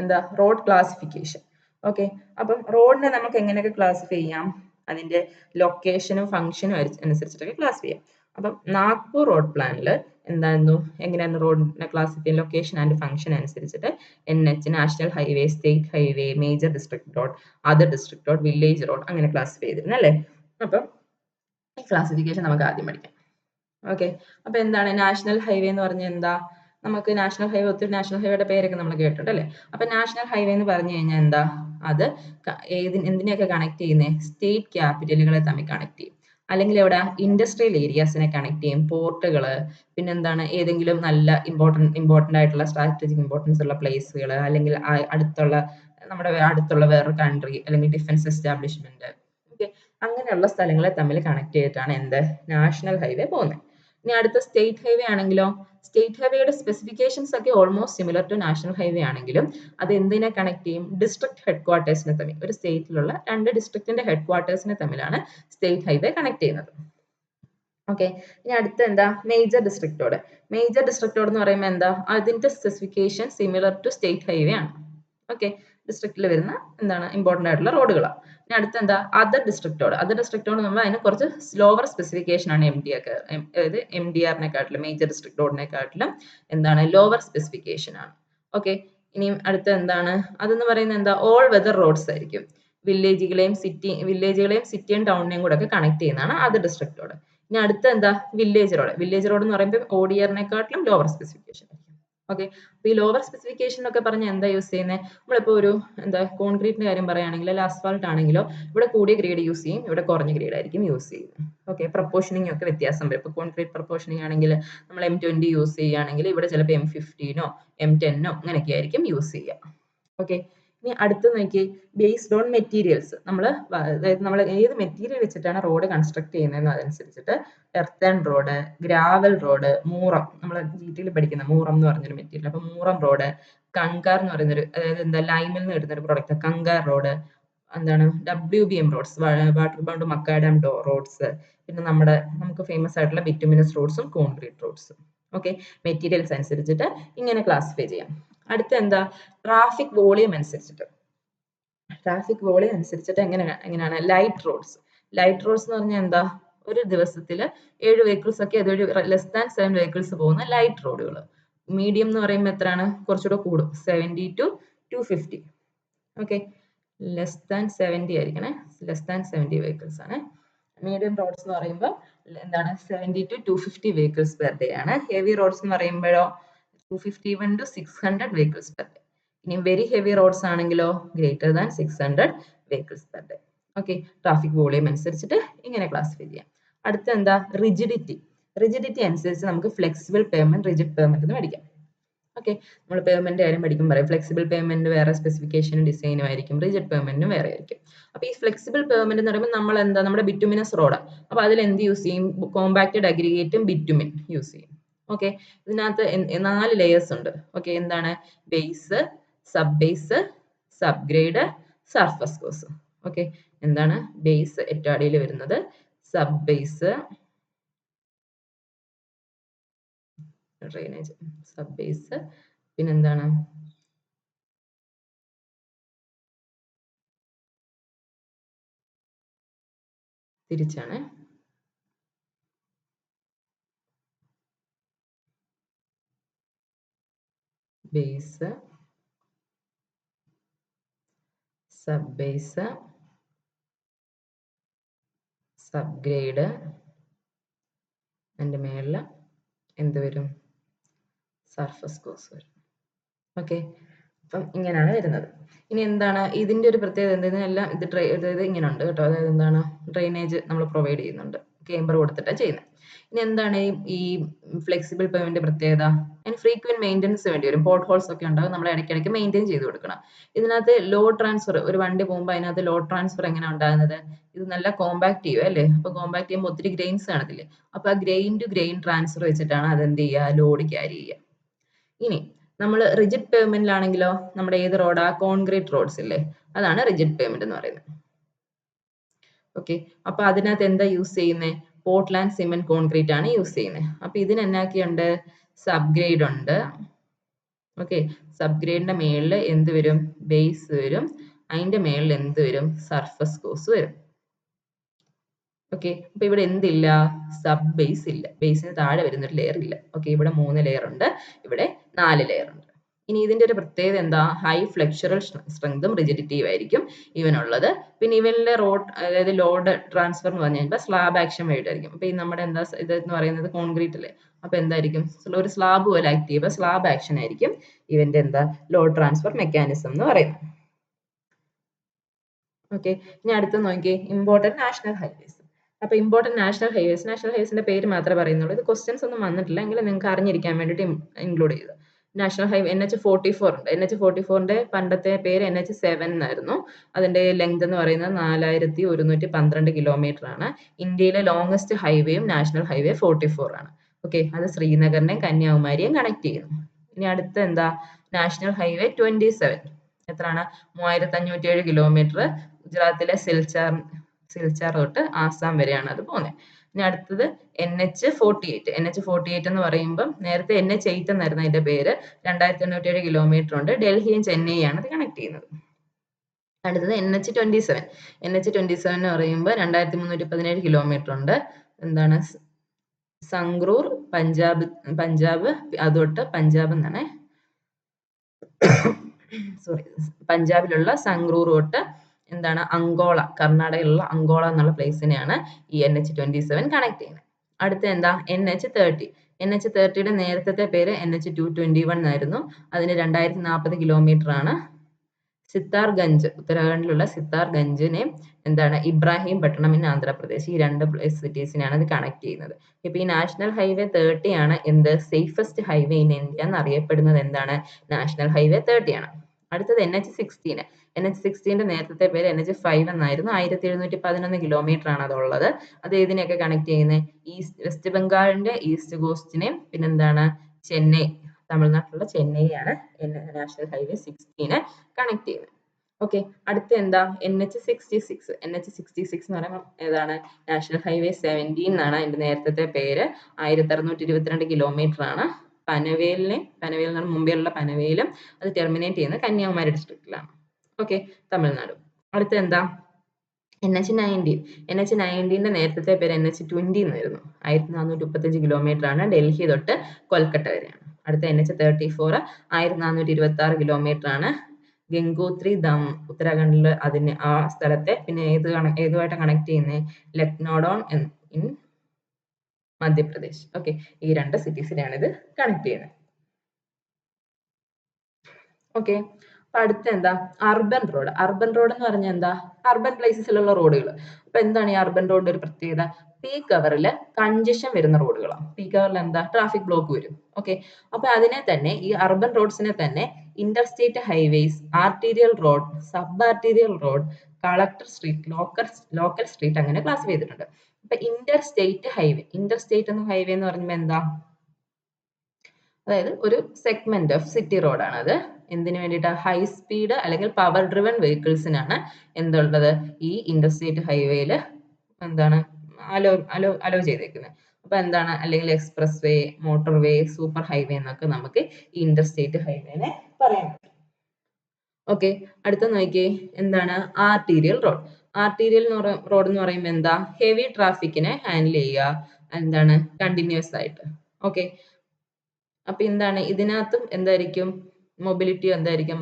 എന്താ, റോഡ് ക്ലാസിഫിക്കേഷൻ. ഓക്കെ, അപ്പം റോഡിനെ നമുക്ക് എങ്ങനെയൊക്കെ ക്ലാസിഫൈ ചെയ്യാം, അതിന്റെ ലൊക്കേഷനും ഫംഗ്ഷനും അനുസരിച്ചിട്ടൊക്കെ ക്ലാസിഫൈ ചെയ്യാം. അപ്പം നാഗ്പൂർ റോഡ് പ്ലാനിൽ എന്തായിരുന്നു, എങ്ങനെയായിരുന്നു റോഡിനെ ക്ലാസിഫൈ, ലൊക്കേഷൻ ആൻഡ് ഫംഗ്ഷൻ അനുസരിച്ചിട്ട് NH, national highway, state highway, major district road, other district road, village road, അങ്ങനെ ക്ലാസിഫൈ ചെയ്തിരുന്നു അല്ലേ. അപ്പം ഈ ക്ലാസിഫിക്കേഷൻ നമുക്ക് ആദ്യം പഠിക്കാം. ഓക്കെ, അപ്പൊ എന്താണ് നാഷണൽ ഹൈവേ എന്ന് പറഞ്ഞാൽ എന്താ, നമുക്ക് നാഷണൽ ഹൈവേ, ഒത്തിരി നാഷണൽ ഹൈവേയുടെ പേരൊക്കെ നമ്മൾ കേട്ടിട്ടുണ്ട് അല്ലേ. അപ്പൊ നാഷണൽ ഹൈവേ എന്ന് പറഞ്ഞു കഴിഞ്ഞാൽ എന്താ, അത് എന്തിനെയൊക്കെ കണക്ട് ചെയ്യുന്നത്, സ്റ്റേറ്റ് ക്യാപിറ്റലുകളെ തമ്മിൽ കണക്ട് ചെയ്യും, അല്ലെങ്കിൽ എവിടെ ഇൻഡസ്ട്രിയൽ ഏരിയാസിനെ കണക്ട് ചെയ്യും, പോർട്ടുകള്, പിന്നെന്താണ് ഏതെങ്കിലും നല്ല ഇമ്പോർട്ടൻ്റ് ആയിട്ടുള്ള സ്ട്രാറ്റജിക് ഇമ്പോർട്ടൻസ് ഉള്ള പ്ലേസുകൾ, അല്ലെങ്കിൽ നമ്മുടെ അടുത്തുള്ള വേറൊരു കൺട്രി, അല്ലെങ്കിൽ ഡിഫൻസ് എസ്റ്റാബ്ലിഷ്മെന്റ്, ഓക്കെ, അങ്ങനെയുള്ള സ്ഥലങ്ങളെ തമ്മിൽ കണക്ട് ചെയ്തിട്ടാണ് എന്ത്, നാഷണൽ ഹൈവേ പോകുന്നത്. ഇനി അടുത്ത സ്റ്റേറ്റ് ഹൈവേ ആണെങ്കിലോ, സ്റ്റേറ്റ് ഹൈവേയുടെ സ്പെസിഫിക്കേഷൻസ് ഒക്കെ almost similar to national highway ആണെങ്കിലും അത് എന്തിനെ കണക്ട് ചെയ്യും, ഡിസ്ട്രിക്ട് ഹെഡ് ക്വാർട്ടേഴ്സിനെ തമ്മിൽ, ഒരു സ്റ്റേറ്റിലുള്ള 2 ഡിസ്ട്രിക്റ്റിന്റെ ഹെഡ് ക്വാർട്ടേഴ്സിനെ തമ്മിലാണ് സ്റ്റേറ്റ് ഹൈവേ കണക്ട് ചെയ്യുന്നത്. ഓക്കെ, ഇനി അടുത്ത എന്താ, major district road. Major district road എന്ന് പറയുമ്പോൾ എന്താ, അതിന്റെ specification similar to state highway ആണ്. ഓക്കെ, ഡിസ്ട്രിക്റ്റിൽ വരുന്ന എന്താണ് ഇമ്പോർട്ടൻ്റ് ആയിട്ടുള്ള റോഡുകളാണ്. ഇനി അടുത്ത എന്താ, other district road. Other district road നമ്മൾ അതിന് കുറച്ച് സ്ലോവർ സ്പെസിഫിക്കേഷൻ ആണ് അതായത് MDR-നെക്കാട്ടിലും, മേജർ ഡിസ്ട്രിക്ട് റോഡിനെക്കാട്ടിലും എന്താണ് ലോവർ സ്പെസിഫിക്കേഷൻ ആണ്. ഓക്കെ, ഇനിയും അടുത്ത എന്താണ്, അതെന്ന് പറയുന്നത് എന്താ, ഓൾ വെതർ റോഡ്സ് ആയിരിക്കും, വില്ലേജുകളെയും സിറ്റിയും ടൗണിനെയും കൂടെ ഒക്കെ കണക്ട് ചെയ്യുന്നതാണ് അതർ ഡിസ്ട്രിക്ട് റോഡ്. ഇനി അടുത്ത എന്താ, വില്ലേജ് റോഡ്. വില്ലേജ് റോഡ് എന്ന് പറയുമ്പോൾ ODR-നെക്കാട്ടിലും ലോവർ സ്പെസിഫിക്കേഷൻ ആയിരിക്കും. ഓക്കെ, അപ്പൊ ഈ ലോവർ സ്പെസിഫിക്കേഷൻ എന്നൊക്കെ പറഞ്ഞാൽ എന്താ യൂസ് ചെയ്യുന്നത്, നമ്മളിപ്പോ ഒരു എന്താ കോൺക്രീറ്റിന്റെ കാര്യം പറയുകയാണെങ്കിൽ, അല്ല അസ്ഫാൾട്ട് ആണെങ്കിലോ, ഇവിടെ കൂടിയ ഗ്രേഡ് യൂസ് ചെയ്യും, ഇവിടെ കുറഞ്ഞ ഗ്രേഡ് ആയിരിക്കും യൂസ് ചെയ്യുന്നത്. ഓക്കെ, പ്രപ്പോർഷനിങ് ഒക്കെ വ്യത്യാസം വരും. ഇപ്പൊ കോൺക്രീറ്റ് പ്രപ്പോർഷനിങ് ആണെങ്കിൽ നമ്മൾ M20 യൂസ് ചെയ്യുകയാണെങ്കിൽ ഇവിടെ ചിലപ്പോൾ M15 M10 അങ്ങനെയൊക്കെ ആയിരിക്കും യൂസ് ചെയ്യുക. ഓക്കെ, ഇനി അടുത്ത് നോക്കി, ബേസ്ഡ് ഓൺ മെറ്റീരിയൽസ്, അതായത് നമ്മൾ ഏത് മെറ്റീരിയൽ വെച്ചിട്ടാണ് റോഡ് കൺസ്ട്രക്ട് ചെയ്യുന്നത് അതനുസരിച്ചിട്ട് എർത്തൺ റോഡ്, ഗ്രാവൽ റോഡ്, മൂറം, നമ്മൾ GT പഠിക്കുന്ന മൂറം എന്ന് പറഞ്ഞൊരു മെറ്റീരിയൽ, അപ്പൊ മൂറം റോഡ്, കങ്കാർ എന്ന് പറയുന്നൊരു, അതായത് എന്താ ലൈമിൽ നിന്ന് കിട്ടുന്ന ഒരു പ്രോഡക്റ്റ് കങ്കാർ റോഡ്, എന്താണ് WBM roads, water bound macadam roads, പിന്നെ നമുക്ക് ഫേമസ് ആയിട്ടുള്ള ബിറ്റുമിനസ് റോഡ്സും കോൺക്രീറ്റ് റോഡ്സും. ഓക്കെ, മെറ്റീരിയൽസ് അനുസരിച്ചിട്ട് ഇങ്ങനെ ക്ലാസിഫൈ ചെയ്യാം. അടുത്ത എന്താ, ട്രാഫിക് വോളിയം അനുസരിച്ചിട്ട്. എങ്ങനെയാണ് ലൈറ്റ് റോഡ്സ്. ലൈറ്റ് റോഡ്സ് എന്ന് പറഞ്ഞാൽ എന്താ, ഒരു ദിവസത്തിൽ 7 വെഹിക്കിൾസ് ഒക്കെ, അതൊരു ലെസ് ദാൻ 7 വെഹിക്കിൾസ് പോകുന്ന ലൈറ്റ് റോഡുകൾ. മീഡിയം എന്ന് പറയുമ്പോൾ എത്രയാണ്, കുറച്ചുകൂടെ കൂടും, 70 to 250. ഓക്കെ, ലെസ് ദാൻ 70 ആയിരിക്കണേ, ലെസ് ദാൻ 70 വെഹിക്കിൾസ് ആണ്. മീഡിയം റോഡ്സ് എന്ന് പറയുമ്പോൾ എന്താണ് 70 to 250 വെഹിക്കിൾസ് പെർ ഡേ ആണ്. ഹെവി റോഡ്സ് എന്ന് പറയുമ്പോഴോ 251 to 600 വെഹിക്കിൾസ് പെർ ഡേ. ഇനി വെരി ഹെവി റോഡ്സ് ആണെങ്കിലോ greater than 600 vehicles per day. Okay, traffic volume അനുസരിച്ചിട്ട് ഇങ്ങനെ ക്ലാസിഫൈ ചെയ്യാം. അടുത്ത എന്താ, റിജിഡിറ്റി. റിജിഡിറ്റി അനുസരിച്ച് നമുക്ക് ഫ്ലെക്സിബിൾ പേയ്മെന്റ്, റിജിഡ് പേയ്മെന്റ് എന്ന് പഠിക്കാം. ഓക്കെ, നമ്മൾ പേയ്മെന്റ് കാര്യം പഠിക്കും പറയും, ഫ്ലെക്സിബിൾ പേയ്മെന്റ് വേറെ സ്പെസിഫിക്കേഷനും ഡിസൈനും ആയിരിക്കും, റിജിഡ് പേയ്മെന്റിനും വേറെ ആയിരിക്കും. അപ്പൊ ഈ ഫ്ലെക്സിബിൾ പേയ്മെന്റ് എന്ന് പറയുമ്പോൾ നമ്മൾ എന്താ, നമ്മുടെ ബിറ്റുമിനസ് റോഡാണ്, അപ്പൊ അതിൽ എന്ത് യൂസ് ചെയ്യും, കോമ്പാക്റ്റഡ് അഗ്രിഗേറ്റും ബിറ്റുമിൻ യൂസ് ചെയ്യും. ഓക്കെ, ഇതിനകത്ത് 4 ലേയേഴ്സ് ഉണ്ട്. ഓക്കെ, എന്താണ്, base, sub base, sub grade, surface course. Okay, എന്താണ് ബേസ്, ഏറ്റവും അടിയിൽ വരുന്നത്, sub base, drainage, sub base, പിന്നെന്താണ് തിരിച്ചാണ്, base, sub base, sub grade, അതിൻ്റെ മേളിൽ എന്ത് വരും? സർഫസ് കോഴ്സ് വരും. ഓക്കെ, അപ്പം ഇങ്ങനെയാണ് വരുന്നത്. ഇനി എന്താണ് ഇതിൻ്റെ ഒരു പ്രത്യേകത? ഇതിനെല്ലാം ഇത് ഇങ്ങനെ ഉണ്ട് കേട്ടോ. അതായത് എന്താണ്, ഡ്രെയിനേജ് നമ്മൾ പ്രൊവൈഡ് ചെയ്യുന്നുണ്ട്, കേമ്പർ കൊടുത്തിട്ടാണ് ചെയ്യുന്നത്. ഇനി എന്താണ് ഈ ഫ്ലെക്സിബിൾ പേയ്മെന്റ് പ്രത്യേകത? അതിന് ഫ്രീക്വന്റ് മെയിൻ്റെനൻസ് വേണ്ടി വരും. പോർട്ട് ഹോൾസ് ഒക്കെ ഉണ്ടാകും, നമ്മൾ ഇടയ്ക്കിടയ്ക്ക് മെയിൻറ്റെയിൻ ചെയ്ത് കൊടുക്കണം. ഇതിനകത്ത് ലോഡ് ട്രാൻസ്ഫർ, ഒരു വണ്ടി പോകുമ്പോൾ അതിനകത്ത് ലോഡ് ട്രാൻസ്ഫർ എങ്ങനെ ഉണ്ടാകുന്നത്? ഇത് നല്ല കോമ്പാക്ട് ചെയ്യും അല്ലേ? അപ്പോൾ കോമ്പാക്ട് ചെയ്യുമ്പോൾ ഒത്തിരി ഗ്രെയിൻസ് കാണത്തില്ലേ? അപ്പോൾ ആ ഗ്രെയിൻ ടു ഗ്രെയിൻ ട്രാൻസ്ഫർ വെച്ചിട്ടാണ് അതെന്ത് ചെയ്യുക, ലോഡ് ക്യാരി ചെയ്യുക. ഇനി നമ്മൾ റിജിഡ് പേയ്മെന്റിലാണെങ്കിലോ, നമ്മുടെ ഏത് റോഡാ? കോൺക്രീറ്റ് റോഡ്സ് ഇല്ലേ, അതാണ് റിജിഡ് പേയ്മെന്റ് എന്ന് പറയുന്നത്. ഓക്കെ, അപ്പൊ അതിനകത്ത് എന്താ യൂസ് ചെയ്യുന്നത്? പോർട്ട്ലാൻഡ് സിമെന്റ് കോൺക്രീറ്റ് ആണ് യൂസ് ചെയ്യുന്നത്. അപ്പൊ ഇതിന് എന്നാക്കിയുണ്ട്? സബ് ഗ്രേഡ് ഉണ്ട്. ഓക്കെ, സബ് ഗ്രേഡിന്റെ മേളിൽ എന്ത് വരും? ബേസ് വരും. അതിന്റെ മേളിൽ എന്ത് വരും? സർഫസ് കോഴ്സ് വരും. ഓക്കെ, അപ്പൊ ഇവിടെ എന്തില്ല? സബ് ബേസ് ഇല്ല. ബേസിന് താഴെ വരുന്നൊരു ലെയർ ഇല്ല. ഓക്കെ, ഇവിടെ 3 ലെയർ ഉണ്ട്, ഇവിടെ 4 ലെയർ ഉണ്ട്. ഇനി ഇതിന്റെ ഒരു പ്രത്യേകത എന്താ? ഹൈ ഫ്ലെക്ചറൽ സ്ട്രെങ്തും റിജിഡിറ്റിയും ആയിരിക്കും ഇവനുള്ളത്. പിന്നെ ഇവനിലെ റോഡ്, അതായത് ലോഡ് ട്രാൻസ്ഫർ എന്ന് പറഞ്ഞു കഴിഞ്ഞാൽ സ്ലാബ് ആക്ഷൻ വഴിയായിരിക്കും. അപ്പൊ ഈ നമ്മുടെ എന്താ ഇത് എന്ന് പറയുന്നത് കോൺക്രീറ്റ് അല്ലേ, അപ്പൊ എന്തായിരിക്കും? ഒരു സ്ലാബ് പോലെ ആക്ട് ചെയ്യുമ്പോൾ സ്ലാബ് ആക്ഷൻ ആയിരിക്കും ഇവന്റെ എന്താ ലോഡ് ട്രാൻസ്ഫർ മെക്കാനിസം എന്ന് പറയുന്നത്. ഓക്കെ, ഇനി അടുത്ത് നോക്കിയേ, ഇമ്പോർട്ടൻറ്റ് നാഷണൽ ഹൈവേസ്. അപ്പൊ ഇമ്പോർട്ടൻറ്റ് നാഷണൽ ഹൈവേസിന്റെ പേര് മാത്രമേ പറയുന്നുള്ളൂ. ഇത് ക്വസ്റ്റ്യൻസ് ഒന്നും വന്നിട്ടില്ല, എങ്കിലും നിങ്ങൾക്ക് അറിഞ്ഞിരിക്കാൻ വേണ്ടിയിട്ട് ഇൻക്ലൂഡ് ചെയ്തു. നാഷണൽ ഹൈവേ NH44 ഉണ്ട്. NH44ന്റെ പണ്ടത്തെ പേര് NH7 എന്നായിരുന്നു. അതിന്റെ ലെങ്ത് എന്ന് പറയുന്നത് 4112 കിലോമീറ്റർ ആണ്. ഇന്ത്യയിലെ ലോങ്സ്റ്റ് ഹൈവേയും നാഷണൽ ഹൈവേ 44 ആണ്. ഓക്കെ, അത് ശ്രീനഗറിനെയും കന്യാകുമാരിയും കണക്ട് ചെയ്യുന്നു. ഇനി അടുത്ത എന്താ? National highway 27. എത്രയാണ്? 3507 കിലോമീറ്റർ. ഗുജറാത്തിലെ സിൽച്ചാർ തൊട്ട് ആസാം വരെയാണ് അത് പോകുന്നത്. ഇനി അടുത്തത് NH48 എന്ന് പറയുമ്പോൾ നേരത്തെ NH8 എന്നായിരുന്നു അതിന്റെ പേര്. 2807 കിലോമീറ്റർ ഉണ്ട്. ഡൽഹിയും ചെന്നൈയാണ് അത് കണക്ട് ചെയ്യുന്നത്. അടുത്തത് NH27 എന്ന് പറയുമ്പോൾ 2317 കിലോമീറ്റർ ഉണ്ട്. എന്താണ്? സംഗ്രൂർ, പഞ്ചാബ് അതൊട്ട് പഞ്ചാബ് എന്നാണ്, സോറി, പഞ്ചാബിലുള്ള സംഗ്രൂർ തൊട്ട് എന്താണ്, അങ്കോള, കർണാടകയിലുള്ള അങ്കോള എന്നുള്ള പ്ലേസിനെയാണ് ഈ NH27 കണക്ട് ചെയ്യുന്നത്. അടുത്ത എന്താ? NH30യുടെ നേരത്തെ പേര് NH221 എന്നായിരുന്നു. അതിന് 2040 കിലോമീറ്റർ ആണ്. സിത്താർഗഞ്ച്, ഉത്തരാഖണ്ഡിലുള്ള സിത്താർഗഞ്ചിനെ എന്താണ്, ഇബ്രാഹിം പട്ടണം ഇൻ ആന്ധ്രാപ്രദേശ്, ഈ രണ്ട് സിറ്റീസിനെയാണ് ഇത് കണക്ട് ചെയ്യുന്നത്. ഇപ്പൊ ഈ നാഷണൽ ഹൈവേ 30 ആണ് എന്ത്? സേഫസ്റ്റ് ഹൈവേ ഇൻ ഇന്ത്യ എന്നറിയപ്പെടുന്നത് എന്താണ്? നാഷണൽ ഹൈവേ 30 ആണ്. അടുത്തത് NH16ന്റെ നേരത്തെ പേര് NH5 എന്നായിരുന്നു. 1711 കിലോമീറ്റർ ആണ് അതുള്ളത്. അത് ഏതിനെയൊക്കെ കണക്ട് ചെയ്യുന്നത്? വെസ്റ്റ് ബംഗാളിന്റെ ഈസ്റ്റ് കോസ്റ്റിനെയും പിന്നെന്താണ്, ചെന്നൈ, തമിഴ്നാട്ടിലുള്ള ചെന്നൈയാണ് നാഷണൽ ഹൈവേ 16 കണക്ട് ചെയ്യുന്നത്. ഓക്കെ, അടുത്ത എന്താ? NH66 എന്ന് പറയുമ്പോൾ ഏതാണ്? നാഷണൽ ഹൈവേ 17 എന്നാണ് അതിന്റെ നേരത്തെ പേര്. 1622 കിലോമീറ്റർ ആണ്. പനവേലിന് മുമ്പിലുള്ള പനവേലും അത് ടെർമിനേറ്റ് ചെയ്യുന്നത് കന്യാകുമാരി ഡിസ്ട്രിക്റ്റിലാണ്. ഓക്കെ, തമിഴ്നാട്. അടുത്ത എന്താ? NH19ന്റെ നേരത്തെ പേര് NH20 എന്നായിരുന്നു. 1435 കിലോമീറ്റർ ആണ്. ഡൽഹി തൊട്ട് കൊൽക്കത്ത വരെയാണ്. അടുത്ത NH34 1426 കിലോമീറ്റർ ആണ്. ഗംഗോത്രി ധാം, ഉത്തരാഖണ്ഡിൽ അതിന് ആ സ്ഥലത്തെ. പിന്നെ ഏതുമായിട്ട് കണക്ട് ചെയ്യുന്നത്? ലക്നോഡോൺ ഇൻ മധ്യപ്രദേശ്. ഓക്കെ, ഈ രണ്ട് സിറ്റീസിനെയാണ് ഇത് കണക്ട് ചെയ്യുന്നത്. ഓക്കെ, അപ്പൊ അടുത്ത എന്താ? അർബൻ റോഡ് എന്ന് പറഞ്ഞാൽ എന്താ? അർബൻ പ്ലേസസിലുള്ള റോഡുകൾ. അപ്പൊ എന്താണ് ഈ അർബൻ റോഡിന്റെ ഒരു പ്രത്യേകത? പീക്ക് അവറിൽ കൺജഷൻ വരുന്ന റോഡുകളാണ്. പീക്ക് അവറിൽ എന്താ? ട്രാഫിക് ബ്ലോക്ക് വരും. ഓക്കെ, അപ്പൊ അതിനെ തന്നെ, ഈ അർബൻ റോഡ്സിനെ തന്നെ interstate highways, arterial road, sub arterial road, collector street, local street അങ്ങനെ ക്ലാസിഫൈ ചെയ്തിട്ടുണ്ട്. അപ്പൊ ഇന്റർസ്റ്റേറ്റ് ഹൈവേ എന്ന് പറയുമ്പോൾ എന്താ? അതായത് ഒരു സെഗ്മെന്റ് ഓഫ് സിറ്റി റോഡാണ് അത്. എന്തിനു വേണ്ടിയിട്ട്? ഹൈ സ്പീഡ് അല്ലെങ്കിൽ പവർ ഡ്രിവൺ വെഹിക്കിൾസിനാണ് എന്തുള്ളത്? ഈ ഇന്റർസ്റ്റേറ്റ് ഹൈവേയിൽ എന്താണ് അലോ ചെയ്തേക്കുന്നത്. അപ്പൊ എന്താണ്? അല്ലെങ്കിൽ എക്സ്പ്രസ് വേ, മോട്ടോർ വേ, സൂപ്പർ ഹൈവേ എന്നൊക്കെ നമുക്ക് ഈ ഇന്റർസ്റ്റേറ്റ് ഹൈവേനെ പറയാൻ പറ്റും. ഓക്കെ, അടുത്ത നോക്കിയേ, എന്താണ്? ആർട്ടീരിയൽ റോഡ് എന്ന് പറയുമ്പോൾ എന്താ? ഹെവി ട്രാഫിക്കിനെ ഹാൻഡിൽ ചെയ്യുക, എന്താണ്, കണ്ടിന്യൂസ് ആയിട്ട്. ഓക്കെ, അപ്പൊ എന്താണ് ഇതിനകത്തും എന്തായിരിക്കും? മൊബിലിറ്റി എന്തായിരിക്കും?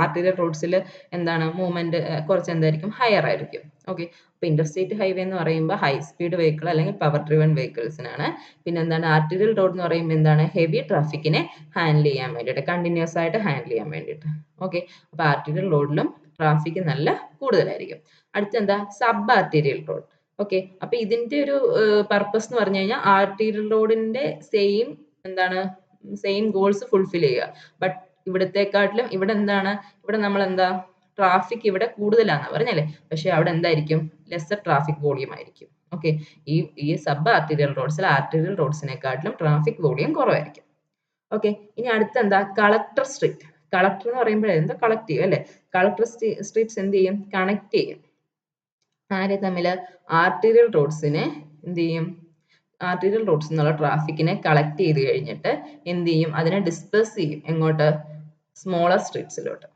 ആർട്ടീരിയൽ റോഡ്സിൽ എന്താണ് മൂവ്മെന്റ് കുറച്ച് എന്തായിരിക്കും, ഹയർ ആയിരിക്കും. ഓക്കെ, അപ്പോൾ ഇന്റർസ്റ്റേറ്റ് ഹൈവേ എന്ന് പറയുമ്പോൾ ഹൈ സ്പീഡ് വെഹിക്കിൾ അല്ലെങ്കിൽ പവർ ഡ്രിവൺ വെഹിക്കിൾസിനാണ്. പിന്നെ എന്താണ് ആർട്ടീരിയൽ റോഡ് എന്ന് പറയുമ്പോൾ എന്താണ് ഹെവി ട്രാഫിക്കിനെ ഹാൻഡിൽ ചെയ്യാൻ വേണ്ടിയിട്ട്, കണ്ടിന്യൂസ് ആയിട്ട് ഹാൻഡിൽ ചെയ്യാൻ വേണ്ടിയിട്ട്. ഓക്കെ, അപ്പോൾ ആർട്ടീരിയൽ റോഡിലും ട്രാഫിക് നല്ല കൂടുതലായിരിക്കും. അടുത്തെന്താ സബ് ആർട്ടീരിയൽ റോഡ്. ഓക്കെ, അപ്പൊ ഇതിന്റെ ഒരു പർപ്പസ് എന്ന് പറഞ്ഞു കഴിഞ്ഞാൽ ആർട്ടീരിയൽ റോഡിന്റെ സെയിം ഗോൾസ് ഫുൾഫിൽ ചെയ്യുക. ബട്ട് ഇവിടത്തെക്കാട്ടിലും ഇവിടെ എന്താണ്, ഇവിടെ നമ്മൾ എന്താ ട്രാഫിക് ഇവിടെ കൂടുതലാണെന്ന് പറഞ്ഞല്ലേ, പക്ഷെ അവിടെ എന്തായിരിക്കും ലെസർ ട്രാഫിക് വോളിയം ആയിരിക്കും. ഓക്കെ, ഈ സബ് ആർട്ടീരിയൽ റോഡ്സിൽ ആർട്ടീരിയൽ റോഡ്സിനെക്കാട്ടിലും ട്രാഫിക് വോളിയം കുറവായിരിക്കും. ഓക്കെ, ഇനി അടുത്ത എന്താ കളക്ടർ സ്ട്രീറ്റ്. കളക്ടർ എന്ന് പറയുമ്പോൾ എന്താ കളക്ട് ചെയ്യും അല്ലെ. കളക്ടർ സ്ട്രീറ്റ്സ് എന്ത് ചെയ്യും, കണക്ട് ചെയ്യും ആരെ തമ്മിൽ, ആർട്ടീരിയൽ റോഡ്സിനെ എന്ത് ചെയ്യും, ആർട്ടീരിയൽ റോഡ്സ് എന്നുള്ള ട്രാഫിക്കിനെ കളക്ട് ചെയ്ത് കഴിഞ്ഞിട്ട് എന്ത് ചെയ്യും, അതിനെ ഡിസ്പേഴ്സ് ചെയ്യും എങ്ങോട്ട്, സ്മോളർ സ്ട്രീറ്റ്സിലോട്ട്.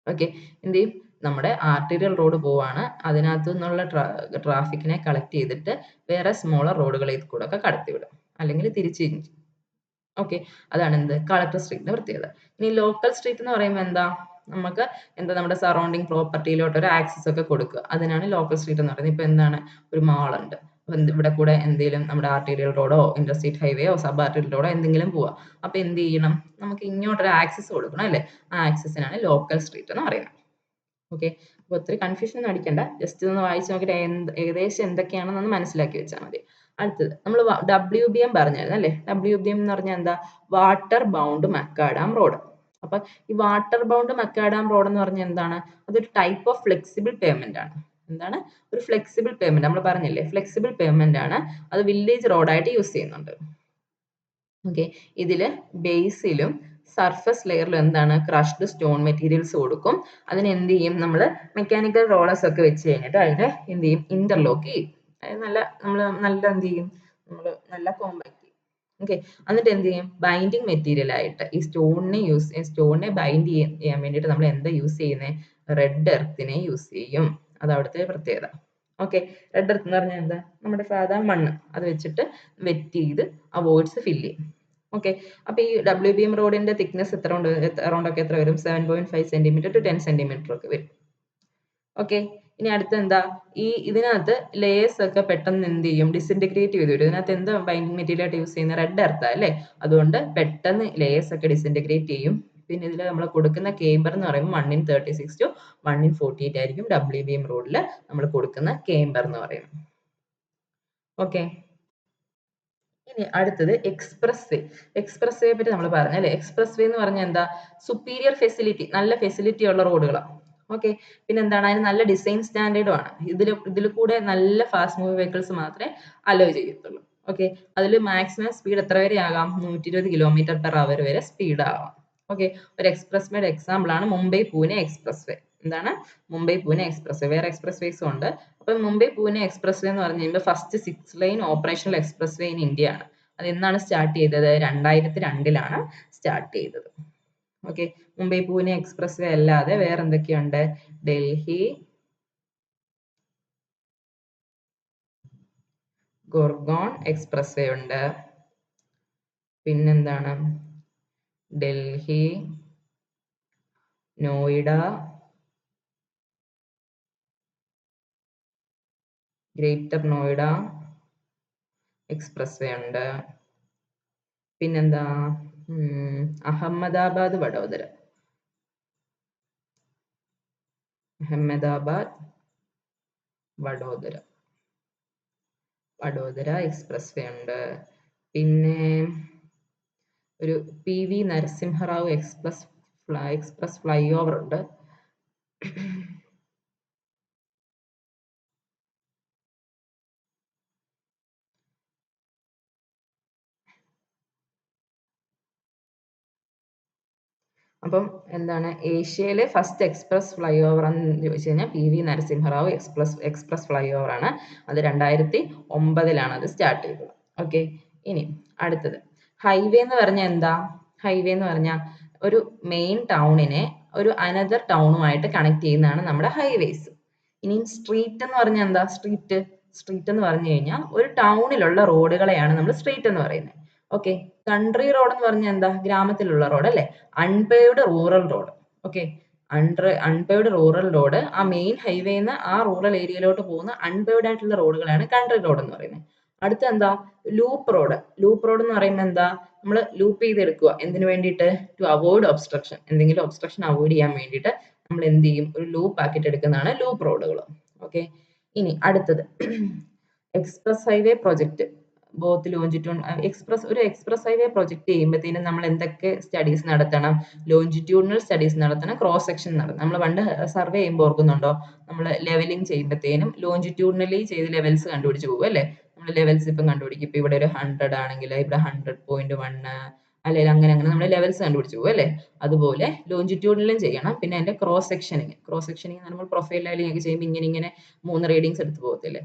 ഓക്കെ, എന്ത് ചെയ്യും, നമ്മുടെ ആർട്ടീരിയൽ റോഡ് പോവാണ്, അതിനകത്തു നിന്നുള്ള ട്രാഫിക്കിനെ കളക്ട് ചെയ്തിട്ട് വേറെ സ്മോളർ റോഡുകളിൽ കൂടെ ഒക്കെ കടത്തിവിടും, അല്ലെങ്കിൽ തിരിച്ച്. ഓക്കെ, അതാണ് എന്ത് കളക്ടർ സ്ട്രീറ്റിന്റെ പ്രത്യേകത. ഇനി ലോക്കൽ സ്ട്രീറ്റ് എന്ന് പറയുമ്പോൾ എന്താ, നമുക്ക് എന്താ നമ്മുടെ സറൗണ്ടിങ് പ്രോപ്പർട്ടിയിലോട്ട് ഒരു ആക്സസ് ഒക്കെ കൊടുക്കുക, അതിനാണ് ലോക്കൽ സ്ട്രീറ്റ് എന്ന് പറയുന്നത്. ഇപ്പൊ എന്താണ് ഒരു മാൾ ഉണ്ട്, ഇവിടെ കൂടെ എന്തെങ്കിലും നമ്മുടെ ആർട്ടീരിയൽ റോഡോ ഇന്റർസ്റ്റേറ്റ് ഹൈവേയോ സബ് ആർട്ടീരിയൽ റോഡോ എന്തെങ്കിലും പോവാ, അപ്പൊ എന്ത് ചെയ്യണം, നമുക്ക് ഇങ്ങോട്ടൊരു ആക്സസ് കൊടുക്കണം അല്ലേ, ആ ആക്സസിനാണ് ലോക്കൽ സ്ട്രീറ്റ് എന്ന് പറയുന്നത്. ഓക്കെ, അപ്പൊ ഒത്തിരി കൺഫ്യൂഷൻ ഒന്നും അടിക്കണ്ട, ജസ്റ്റ് ഒന്ന് വായിച്ച് നോക്കിയിട്ട് ഏകദേശം എന്തൊക്കെയാണെന്നൊന്ന് മനസ്സിലാക്കി വെച്ചാൽ മതി. അടുത്തത് നമ്മൾ WBM പറഞ്ഞായിരുന്നു അല്ലേ. WBM എന്ന് പറഞ്ഞാൽ എന്താ, വാട്ടർ ബൗണ്ട് മക്കാഡാം റോഡ്. അപ്പൊ ഈ വാട്ടർ ബൗണ്ട് മക്കാഡാം റോഡ് എന്ന് പറഞ്ഞാൽ എന്താണ്, അതൊരു ടൈപ്പ് ഓഫ് ഫ്ലെക്സിബിൾ പേയ്മെന്റ് ആണ്. എന്താണ്, ഒരു ഫ്ലെക്സിബിൾ പേയ്മെന്റ്, നമ്മൾ പറഞ്ഞില്ലേ ഫ്ലെക്സിബിൾ പേയ്മെന്റ് ആണ്, അത് വില്ലേജ് റോഡായിട്ട് യൂസ് ചെയ്യുന്നുണ്ട്. ഓക്കെ, ഇതില് ബേസിലും സർഫസ് ലെയറിലും എന്താണ് ക്രഷ്ഡ് സ്റ്റോൺ മെറ്റീരിയൽസ് കൊടുക്കും. അതിന് എന്ത് ചെയ്യും, നമ്മൾ മെക്കാനിക്കൽ റോളേഴ്സ് ഒക്കെ വെച്ച് കഴിഞ്ഞിട്ട് അതിനെ എന്ത് ചെയ്യും, ഇന്റർലോക്ക് ചെയ്യും. അതായത് നല്ല എന്ത് ചെയ്യും, നമ്മൾ നല്ല കോമ്പാക്ട് ചെയ്യും. ഓക്കെ, എന്നിട്ട് എന്ത് ചെയ്യും, ബൈൻഡിങ് മെറ്റീരിയൽ ആയിട്ട് ഈ സ്റ്റോണിനെ ബൈൻഡ് ചെയ്യാൻ വേണ്ടിയിട്ട് നമ്മൾ എന്താ യൂസ് ചെയ്യുന്നത്, റെഡ് എർത്തിനെ യൂസ് ചെയ്യും. അത് അവിടുത്തെ പ്രത്യേകത. ഓക്കെ, റെഡ് എർത്ത് എന്ന് പറഞ്ഞാൽ എന്താ, നമ്മുടെ സാധാ മണ്ണ്, അത് വെച്ചിട്ട് വെറ്റ് ചെയ്ത് ആ വോയിഡ്സ് ഫില്ല് ചെയ്യും. ഓക്കെ, അപ്പൊ ഈ WBM റോഡിന്റെ തിക്നെസ് അറൗണ്ട് ഒക്കെ എത്ര വരും, 7.5 സെന്റിമീറ്റർ ടു 10 സെന്റിമീറ്റർ ഒക്കെ വരും. ഓക്കെ, ഇനി അടുത്ത എന്താ, ഇതിനകത്ത് ലേയേഴ്സ് ഒക്കെ പെട്ടെന്ന് എന്ത് ചെയ്യും, ഡിസിൻറ്റഗ്രേറ്റ് ചെയ്ത് വരും. ഇതിനകത്ത് എന്താ ബൈൻഡിങ് മെറ്റീരിയൽ ആയിട്ട് യൂസ് ചെയ്യുന്ന റെഡ് എർത്താ അല്ലേ, അതുകൊണ്ട് പെട്ടെന്ന് ലേയേഴ്സ് ഒക്കെ ഡിസിൻറ്റഗ്രേറ്റ് ചെയ്യും. പിന്നെ ഇതിൽ നമ്മൾ കൊടുക്കുന്ന കേബർ എന്ന് പറയുമ്പോൾ 1:36 to 1:48 ആയിരിക്കും WBM റോഡിൽ നമ്മൾ കൊടുക്കുന്ന കേബർ എന്ന് പറയുന്നത്. ഓക്കെ, ഇനി അടുത്തത് എക്സ്പ്രസ് വേ. എക്സ്പ്രസ് വേയെ പറ്റി നമ്മൾ പറഞ്ഞു അല്ലെ. എക്സ്പ്രസ് വേ എന്ന് പറഞ്ഞാൽ എന്താ, സുപ്പീരിയർ ഫെസിലിറ്റി, നല്ല ഫെസിലിറ്റി ഉള്ള റോഡുകളാണ്. ഓക്കെ, പിന്നെ എന്താണ്, അതിന് നല്ല ഡിസൈൻ സ്റ്റാൻഡേർഡും ആണ്. ഇതിൽ കൂടെ നല്ല ഫാസ്റ്റ് മൂവിംഗ് വെഹിക്കിൾസ് മാത്രമേ അലോ ചെയ്യത്തുള്ളൂ. ഓക്കെ, അതിൽ മാക്സിമം സ്പീഡ് എത്ര വരെ ആകാം, 120 km/h വരെ സ്പീഡ് ആവാം. ഓക്കെ, ഒരു എക്സ്പ്രസ് വേയുടെ എക്സാമ്പിൾ ആണ് മുംബൈ പൂനെ എക്സ്പ്രസ് വേ. എന്താണ്, മുംബൈ പൂനെ എക്സ്പ്രസ് വേ. വേറെ എക്സ്പ്രസ് വേസും ഉണ്ട്. അപ്പൊ മുംബൈ പൂനെ എക്സ്പ്രസ് വേ എന്ന് പറഞ്ഞു കഴിയുമ്പോൾ first 6 line operational express way in India ആണ്. അത് എന്നാണ് സ്റ്റാർട്ട് ചെയ്തത്, 2002 സ്റ്റാർട്ട് ചെയ്തത്. ഓക്കെ, മുംബൈ പൂനെ എക്സ്പ്രസ് വേ അല്ലാതെ വേറെ എന്തൊക്കെയുണ്ട്, ഡൽഹി ഗുർഗോൺ എക്സ്പ്രസ് വേ ഉണ്ട്. പിന്നെന്താണ്, ഡൽഹി നോയിഡ ഗ്രേറ്റർ നോയിഡ എക്സ്പ്രസ് വേ ഉണ്ട്. പിന്നെന്താ, അഹമ്മദാബാദ് വഡോദര വഡോദര എക്സ്പ്രസ് വേ ഉണ്ട്. പിന്നെ ഒരു PV Narasimha Rao express fly over ഉണ്ട്. അപ്പം എന്താണ്, ഏഷ്യയിലെ ഫസ്റ്റ് എക്സ്പ്രസ് ഫ്ലൈ ഓവർ എന്ന് ചോദിച്ചു കഴിഞ്ഞാൽ PV Narasimha Rao express fly over ആണ്. അത് 2009 അത് സ്റ്റാർട്ട് ചെയ്തത്. ഓക്കെ, ഇനി അടുത്തത് ഹൈവേ എന്ന് പറഞ്ഞാൽ എന്താ, ഹൈവേ എന്ന് പറഞ്ഞാൽ ഒരു മെയിൻ ടൗണിനെ ഒരു അനദർ ടൗണുമായിട്ട് കണക്ട് ചെയ്യുന്നതാണ് നമ്മുടെ ഹൈവേസ്. ഇനി സ്ട്രീറ്റ് എന്ന് പറഞ്ഞാൽ എന്താ, സ്ട്രീറ്റ് എന്ന് പറഞ്ഞു കഴിഞ്ഞാൽ ഒരു ടൗണിലുള്ള റോഡുകളെയാണ് നമ്മൾ സ്ട്രീറ്റ് എന്ന് പറയുന്നത്. ഓക്കെ, കൺട്രി റോഡ് എന്ന് പറഞ്ഞാൽ എന്താ, ഗ്രാമത്തിലുള്ള റോഡ് അല്ലെ, unpaved rural road. Okay. Unpaved rural road ആ മെയിൻ ഹൈവേന്ന് ആ റൂറൽ ഏരിയയിലോട്ട് പോകുന്ന അൺപേവ്ഡ് ആയിട്ടുള്ള റോഡുകളാണ് കൺട്രി റോഡ് എന്ന് പറയുന്നത്. അടുത്ത എന്താ? Loop road. ലൂപ്പ് റോഡ് എന്ന് പറയുമ്പോൾ എന്താ? നമ്മൾ ലൂപ്പ് ചെയ്തെടുക്കുക. എന്തിനു വേണ്ടിയിട്ട്? To avoid obstruction. എന്തെങ്കിലും ഒബ്സ്ട്രക്ഷൻ അവോയ്ഡ് ചെയ്യാൻ വേണ്ടിയിട്ട് നമ്മൾ എന്ത് ചെയ്യും? ഒരു ലൂപ്പ് ആക്കിയിട്ട് എടുക്കുന്നതാണ് ലൂപ്പ് റോഡുകൾ. ഓക്കെ. ഇനി അടുത്തത് എക്സ്പ്രസ് ഹൈവേ പ്രൊജക്ട്. ബോത്ത് ലോഞ്ചിറ്റ്യൂൺ എക്സ്പ്രസ് ഹൈവേ പ്രൊജക്ട് ചെയ്യുമ്പോഴത്തേനും നമ്മൾ എന്തൊക്കെ സ്റ്റഡീസ് നടത്തണം? ലോഞ്ചിറ്റ്യൂഡിനൽ സ്റ്റഡീസ് നടത്തണം, ക്രോസ് സെക്ഷൻ നടത്തണം. നമ്മൾ പണ്ട് സർവേ ചെയ്യുമ്പോൾ ഓർക്കുന്നുണ്ടോ? നമ്മൾ ലെവലിംഗ് ചെയ്യുമ്പോഴത്തേനും ലോഞ്ചിറ്റ്യൂഡിനലി ചെയ്ത് ലെവൽസ് കണ്ടുപിടിച്ച് പോകും അല്ലേ? നമ്മൾ ലെവൽസ് ഇപ്പം കണ്ടുപിടിക്കും. ഇപ്പൊ ഇവിടെ ഒരു 100 ആണെങ്കിൽ ഇവിടെ 100.1 അല്ലെങ്കിൽ അങ്ങനെ അങ്ങനെ നമ്മൾ ലെവൽസ് കണ്ടുപിടിച്ച് പോകും അല്ലേ? അതുപോലെ ലോഞ്ചിറ്റ്യൂഡിലും ചെയ്യണം. പിന്നെ അതിന്റെ ക്രോസ് സെക്ഷനിങ് എന്ന് പറയുമ്പോൾ പ്രൊഫൈൽ ലെവലിംഗ് ഒക്കെ ചെയ്യുമ്പോൾ ഇങ്ങനെ 3 റീഡിങ്സ് എടുത്ത് പോകത്തില്ലേ?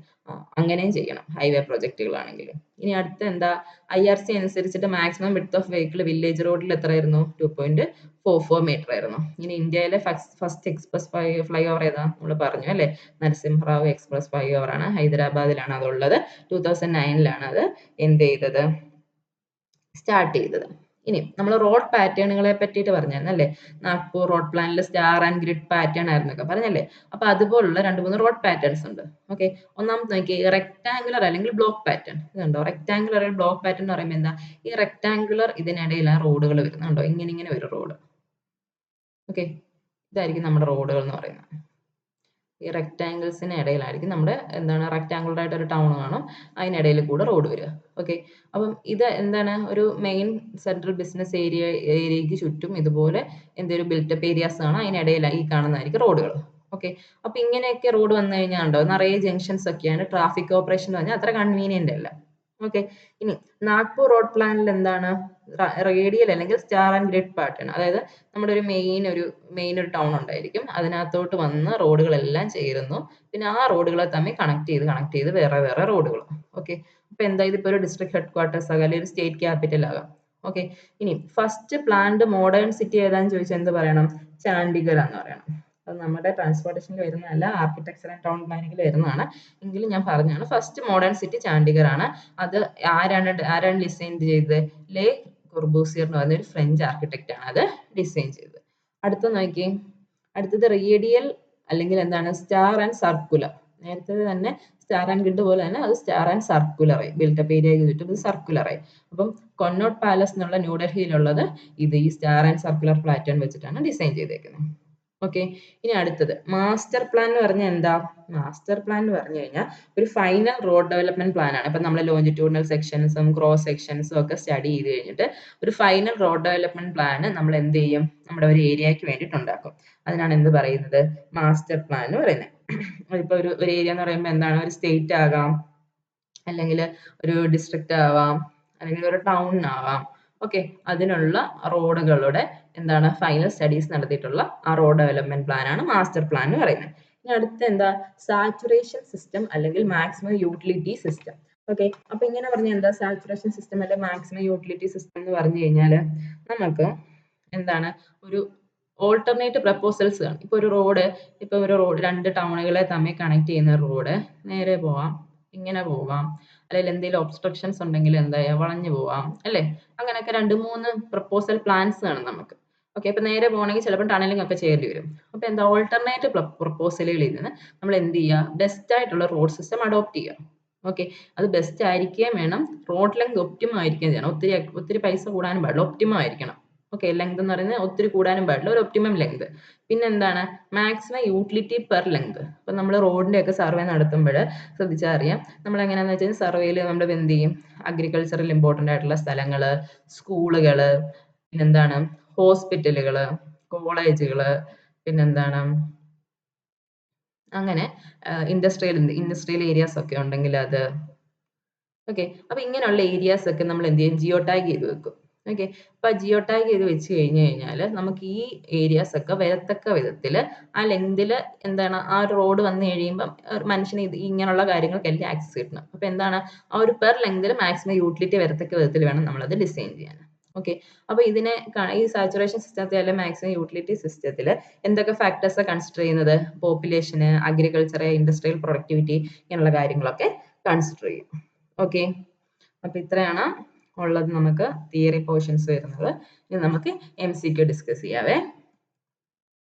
അങ്ങനെയും ചെയ്യണം ഹൈവേ പ്രൊജക്റ്റുകളാണെങ്കിൽ. ഇനി അടുത്ത എന്താ? IRC അനുസരിച്ചിട്ട് maximum width of vehicle village റോഡിൽ എത്രയായിരുന്നു? 2.44 മീറ്റർ ആയിരുന്നു. ഇനി ഇന്ത്യയിലെ ഫസ്റ്റ് എക്സ്പ്രസ് ഫ്ലൈ ഓവർ ഏതാ? നമ്മൾ പറഞ്ഞു അല്ലേ? നരസിംഹറാവു എക്സ്പ്രസ് ഫ്ലൈ ഓവർ ആണ്. ഹൈദരാബാദിലാണ് അതുള്ളത്. 2009ലാണ് അത് എന്ത് ചെയ്തത്? സ്റ്റാർട്ട് ചെയ്തത്. ഇനി നമ്മൾ റോഡ് പാറ്റേണുകളെ പറ്റിയിട്ട് പറഞ്ഞായിരുന്നു അല്ലേ? നാഗ്പൂർ റോഡ് പ്ലാനിൽ സ്റ്റാർ ആൻഡ് ഗ്രിഡ് പാറ്റേൺ ആയിരുന്നൊക്കെ പറഞ്ഞല്ലേ? അപ്പൊ അതുപോലുള്ള 2-3 റോഡ് പാറ്റേൺസ് ഉണ്ട്. ഓക്കെ. ഒന്നാമത്തെ നോക്കി, റെക്ടാങ്കുലർ അല്ലെങ്കിൽ ബ്ലോക്ക് പാറ്റേൺ. ഇതുണ്ടോ? റെക്ടാങ്കുലർ അല്ലെങ്കിൽ ബ്ലോക്ക് പാറ്റേൺ എന്ന് പറയുമ്പോൾ എന്താ? ഈ റെക്ടാങ്കുലർ ഇതിനിടയിലാണ് റോഡുകൾ വരുന്നുണ്ടോ? ഇങ്ങനെ ഒരു റോഡ്. ഓക്കെ. ഇതായിരിക്കും നമ്മുടെ റോഡുകൾ എന്ന് പറയുന്നത്. ഈ റെക്ടാങ്കിൾസിന് ഇടയിലായിരിക്കും നമ്മുടെ എന്താണ് റെക്ടാങ്കുലർ ആയിട്ട് ഒരു ടൗൺ കാണും, അതിനിടയിൽ കൂടെ റോഡ് വരിക. ഓക്കെ. അപ്പം ഇത് എന്താണ്? ഒരു മെയിൻ സെൻട്രൽ ബിസിനസ് ഏരിയയ്ക്ക് ചുറ്റും ഇതുപോലെ എന്തൊരു ബിൽറ്റപ്പ് ഏരിയാസ് ആണ്, അതിനിടയിലായി ഈ കാണുന്നതായിരിക്കും റോഡുകൾ. ഓക്കെ. അപ്പൊ ഇങ്ങനെയൊക്കെ റോഡ് വന്നു കഴിഞ്ഞാൽ ഉണ്ടോ നിറയെ ജംഗ്ഷൻസ് ഒക്കെയാണ്. ട്രാഫിക് ഓപ്പറേഷൻ എന്ന് പറഞ്ഞാൽ അത്ര കൺവീനിയന്റ് അല്ല. ഓക്കെ. ഇനി നാഗ്പൂർ റോഡ് പ്ലാനിൽ എന്താണ്? റേഡിയൽ അല്ലെങ്കിൽ സ്റ്റാർ ആൻഡ് ഗ്രിഡ് പാറ്റേൺ. അതായത് നമ്മുടെ ഒരു മെയിൻ ഒരു ടൗൺ ഉണ്ടായിരിക്കും. അതിനകത്തോട്ട് വന്ന് റോഡുകളെല്ലാം ചേരുന്നു. പിന്നെ ആ റോഡുകളെ തമ്മിൽ കണക്ട് ചെയ്ത് വേറെ വേറെ റോഡുകൾ. ഓക്കെ. അപ്പൊ എന്താ? ഇതിപ്പോ ഒരു ഡിസ്ട്രിക്ട് ഹെഡ് ക്വാർട്ടേഴ്സ് ആകാം, അല്ലെങ്കിൽ ഒരു സ്റ്റേറ്റ് ക്യാപിറ്റൽ ആകാം. ഓക്കെ. ഇനി ഫസ്റ്റ് പ്ലാൻഡ് മോഡേൺ സിറ്റി ഏതാന്ന് ചോദിച്ചാൽ എന്ത് പറയണം? ചണ്ഡീഗഡ് എന്ന് പറയണം. അത് നമ്മുടെ ട്രാൻസ്പോർട്ടേഷനിൽ വരുന്നതല്ല, ആർക്കിടെക്ചർ ആൻഡ് ടൗൺ പ്ലാനിങ്ങിൽ വരുന്നതാണ്. എങ്കിലും ഞാൻ പറഞ്ഞാണ് ഫസ്റ്റ് മോഡേൺ സിറ്റി ചണ്ഡീഗഡ് ആണ്. അത് ആരാണ് ഡിസൈൻ ചെയ്തത്? ലേ കൊർബൂസിയർ എന്ന് പറയുന്ന ഒരു ഫ്രഞ്ച് ആർക്കിടെക്റ്റ് ആണ് അത് ഡിസൈൻ ചെയ്തത്. അടുത്ത നോക്കി, അടുത്തത് റേഡിയൽ അല്ലെങ്കിൽ എന്താണ്? Star and circular. നേരത്തെ തന്നെ സ്റ്റാർ ആൻഡ് ഗ്രിഡ് പോലെ തന്നെ അത് സ്റ്റാർ ആൻഡ് സർക്കുലർ ആയി. ബിൽറ്റപ്പ് ഏരിയയ്ക്ക് ചുറ്റും ഇത് സർക്കുലർ ആയി. അപ്പം കൊന്നോട്ട് പാലസ് എന്നുള്ള ന്യൂഡൽഹിയിലുള്ളത് ഇത് ഈ സ്റ്റാർ ആൻഡ് സർക്കുലർ പാറ്റേൺ വെച്ചിട്ടാണ് ഡിസൈൻ ചെയ്തേക്കുന്നത്. ഓക്കെ. ഇനി അടുത്തത് മാസ്റ്റർ പ്ലാൻ എന്ന് പറഞ്ഞാൽ എന്താ? മാസ്റ്റർ പ്ലാൻ എന്ന് പറഞ്ഞു കഴിഞ്ഞാൽ ഒരു ഫൈനൽ റോഡ് ഡെവലപ്മെന്റ് പ്ലാൻ ആണ്. ഇപ്പൊ നമ്മൾ ലോഞ്ചിറ്റ്യൂഡിനൽ സെക്ഷൻസും ക്രോസ് സെക്ഷൻസും ഒക്കെ സ്റ്റഡി ചെയ്ത് കഴിഞ്ഞിട്ട് ഒരു ഫൈനൽ റോഡ് ഡെവലപ്മെന്റ് പ്ലാൻ നമ്മൾ എന്ത് ചെയ്യും? നമ്മുടെ ഒരു ഏരിയയ്ക്ക് വേണ്ടിയിട്ട് ഉണ്ടാക്കും. അതിനാണ് എന്ത് പറയുന്നത്? മാസ്റ്റർ പ്ലാൻ എന്ന് പറയുന്നത്. ഇപ്പൊ ഒരു ഏരിയ എന്ന് പറയുമ്പോൾ എന്താണ്? ഒരു സ്റ്റേറ്റ് ആകാം, അല്ലെങ്കിൽ ഒരു ഡിസ്ട്രിക്റ്റ് ആവാം, അല്ലെങ്കിൽ ഒരു ടൗൺ ആവാം. ഓക്കെ. അതിനുള്ള റോഡുകളുടെ എന്താണ്? ഫൈനൽ സ്റ്റഡീസ് നടത്തിയിട്ടുള്ള ആ റോഡ് ഡെവലപ്മെന്റ് പ്ലാൻ ആണ് മാസ്റ്റർ പ്ലാൻ എന്ന് പറയുന്നത്. ഇനി അടുത്ത എന്താ? സാച്ചുറേഷൻ സിസ്റ്റം അല്ലെങ്കിൽ മാക്സിമം യൂട്ടിലിറ്റി സിസ്റ്റം. ഓക്കെ. അപ്പൊ ഇങ്ങനെ പറഞ്ഞാൽ എന്താ? സാച്ചുറേഷൻ സിസ്റ്റം അല്ലെങ്കിൽ മാക്സിമം യൂട്ടിലിറ്റി സിസ്റ്റം എന്ന് പറഞ്ഞു കഴിഞ്ഞാൽ നമുക്ക് എന്താണ്? ഒരു ഓൾട്ടർനേറ്റ് പ്രപ്പോസൽസ് കാണും. ഇപ്പൊ ഒരു റോഡ് 2 ടൗണുകളെ തമ്മിൽ കണക്ട് ചെയ്യുന്ന റോഡ് നേരെ പോവാം, ഇങ്ങനെ പോവാം, അല്ലെങ്കിൽ എന്തെങ്കിലും ഒബ്സ്ട്രക്ഷൻസ് ഉണ്ടെങ്കിൽ എന്താ വളഞ്ഞു പോവാം അല്ലേ? അങ്ങനെയൊക്കെ 2-3 പ്രപ്പോസൽ പ്ലാൻസ് കാണും നമുക്ക്. ഓക്കെ. അപ്പൊ നേരെ പോകണമെങ്കിൽ ചിലപ്പോൾ ടണലിംഗ് ഒക്കെ ചെയ്യേണ്ടി വരും. അപ്പൊ എന്താ? ഓൾട്ടർനേറ്റ് പ്രപ്പോസലുകളിൽ നിന്ന് നമ്മൾ എന്ത് ചെയ്യുക? ബെസ്റ്റ് ആയിട്ടുള്ള റോഡ് സിസ്റ്റം അഡോപ്റ്റ് ചെയ്യുക. ഓക്കെ. അത് ബെസ്റ്റ് ആയിരിക്കുകയും വേണം. റോഡ് ലെങ്ത് ഒപ്റ്റിമം ആയിരിക്കുകയും ചെയ്യണം. ഒത്തിരി പൈസ കൂടാനും പാടില്ല, ഒപ്റ്റിമം ആയിരിക്കണം. ഓക്കെ. ലെങ്ത് എന്ന് പറയുന്നത് ഒത്തിരി കൂടാനും പാടില്ല, ഒരു ഒപ്റ്റിമം ലെങ്ത്. പിന്നെ എന്താണ്? Maximum utility per length. ഇപ്പൊ നമ്മൾ റോഡിന്റെ ഒക്കെ സർവേ നടത്തുമ്പോൾ ശ്രദ്ധിച്ചാൽ അറിയാം, നമ്മൾ എങ്ങനെയാണെന്ന് വെച്ചാൽ സർവേയിൽ നമ്മൾ എന്ത് ചെയ്യും? അഗ്രികൾച്ചറൽ ഇമ്പോർട്ടന്റ് ആയിട്ടുള്ള സ്ഥലങ്ങൾ, സ്കൂളുകൾ, പിന്നെന്താണ്? ഹോസ്പിറ്റലുകൾ, കോളേജുകൾ, പിന്നെന്താണ്? അങ്ങനെ ഇൻഡസ്ട്രിയൽ ഏരിയാസ് ഒക്കെ ഉണ്ടെങ്കിൽ അത്. ഓക്കെ. അപ്പൊ ഇങ്ങനെയുള്ള ഏരിയാസ് ഒക്കെ നമ്മൾ എന്ത് ചെയ്യും? ജിയോ ടാഗ് ചെയ്ത് വെക്കും. ഓക്കെ. അപ്പൊ ജിയോ ടാഗ് ചെയ്ത് വെച്ച് കഴിഞ്ഞാൽ നമുക്ക് ഈ ഏരിയാസ് ഒക്കെ വരത്തക്ക വിധത്തിൽ ആ ലെങ്തിൽ എന്താണ്? ആ ഒരു റോഡ് വന്നു കഴിയുമ്പോൾ മനുഷ്യന് ഇങ്ങനെയുള്ള കാര്യങ്ങൾക്കെല്ലാം ആക്സസ് കിട്ടണം. അപ്പൊ എന്താണ്? ആ ഒരു പെർ ലെങ്തിൽ മാക്സിമം യൂട്ടിലിറ്റി വരത്തക്ക വിധത്തിൽ വേണം നമ്മളത് ഡിസൈൻ ചെയ്യാൻ. ഓക്കെ. അപ്പൊ ഈ സാച്ചുറേഷൻ സിസ്റ്റത്തിൽ അല്ലെങ്കിൽ മാക്സിമം യൂട്ടിലിറ്റി സിസ്റ്റത്തിൽ എന്തൊക്കെ ഫാക്ടേഴ്സ് കൺസിഡർ ചെയ്യുന്നത്? പോപ്പുലേഷന്, അഗ്രികൾച്ചർ, ഇൻഡസ്ട്രിയൽ പ്രൊഡക്ടിവിറ്റി, ഇങ്ങനെയുള്ള കാര്യങ്ങളൊക്കെ കൺസിഡർ ചെയ്യും. ഓക്കെ. അപ്പൊ ഇത്രയാണ് ഉള്ളത് നമുക്ക് തിയറി പോർഷൻസ് വരുന്നത്. ഇനി നമുക്ക് MCQ ഡിസ്കസ് ചെയ്യാവേ.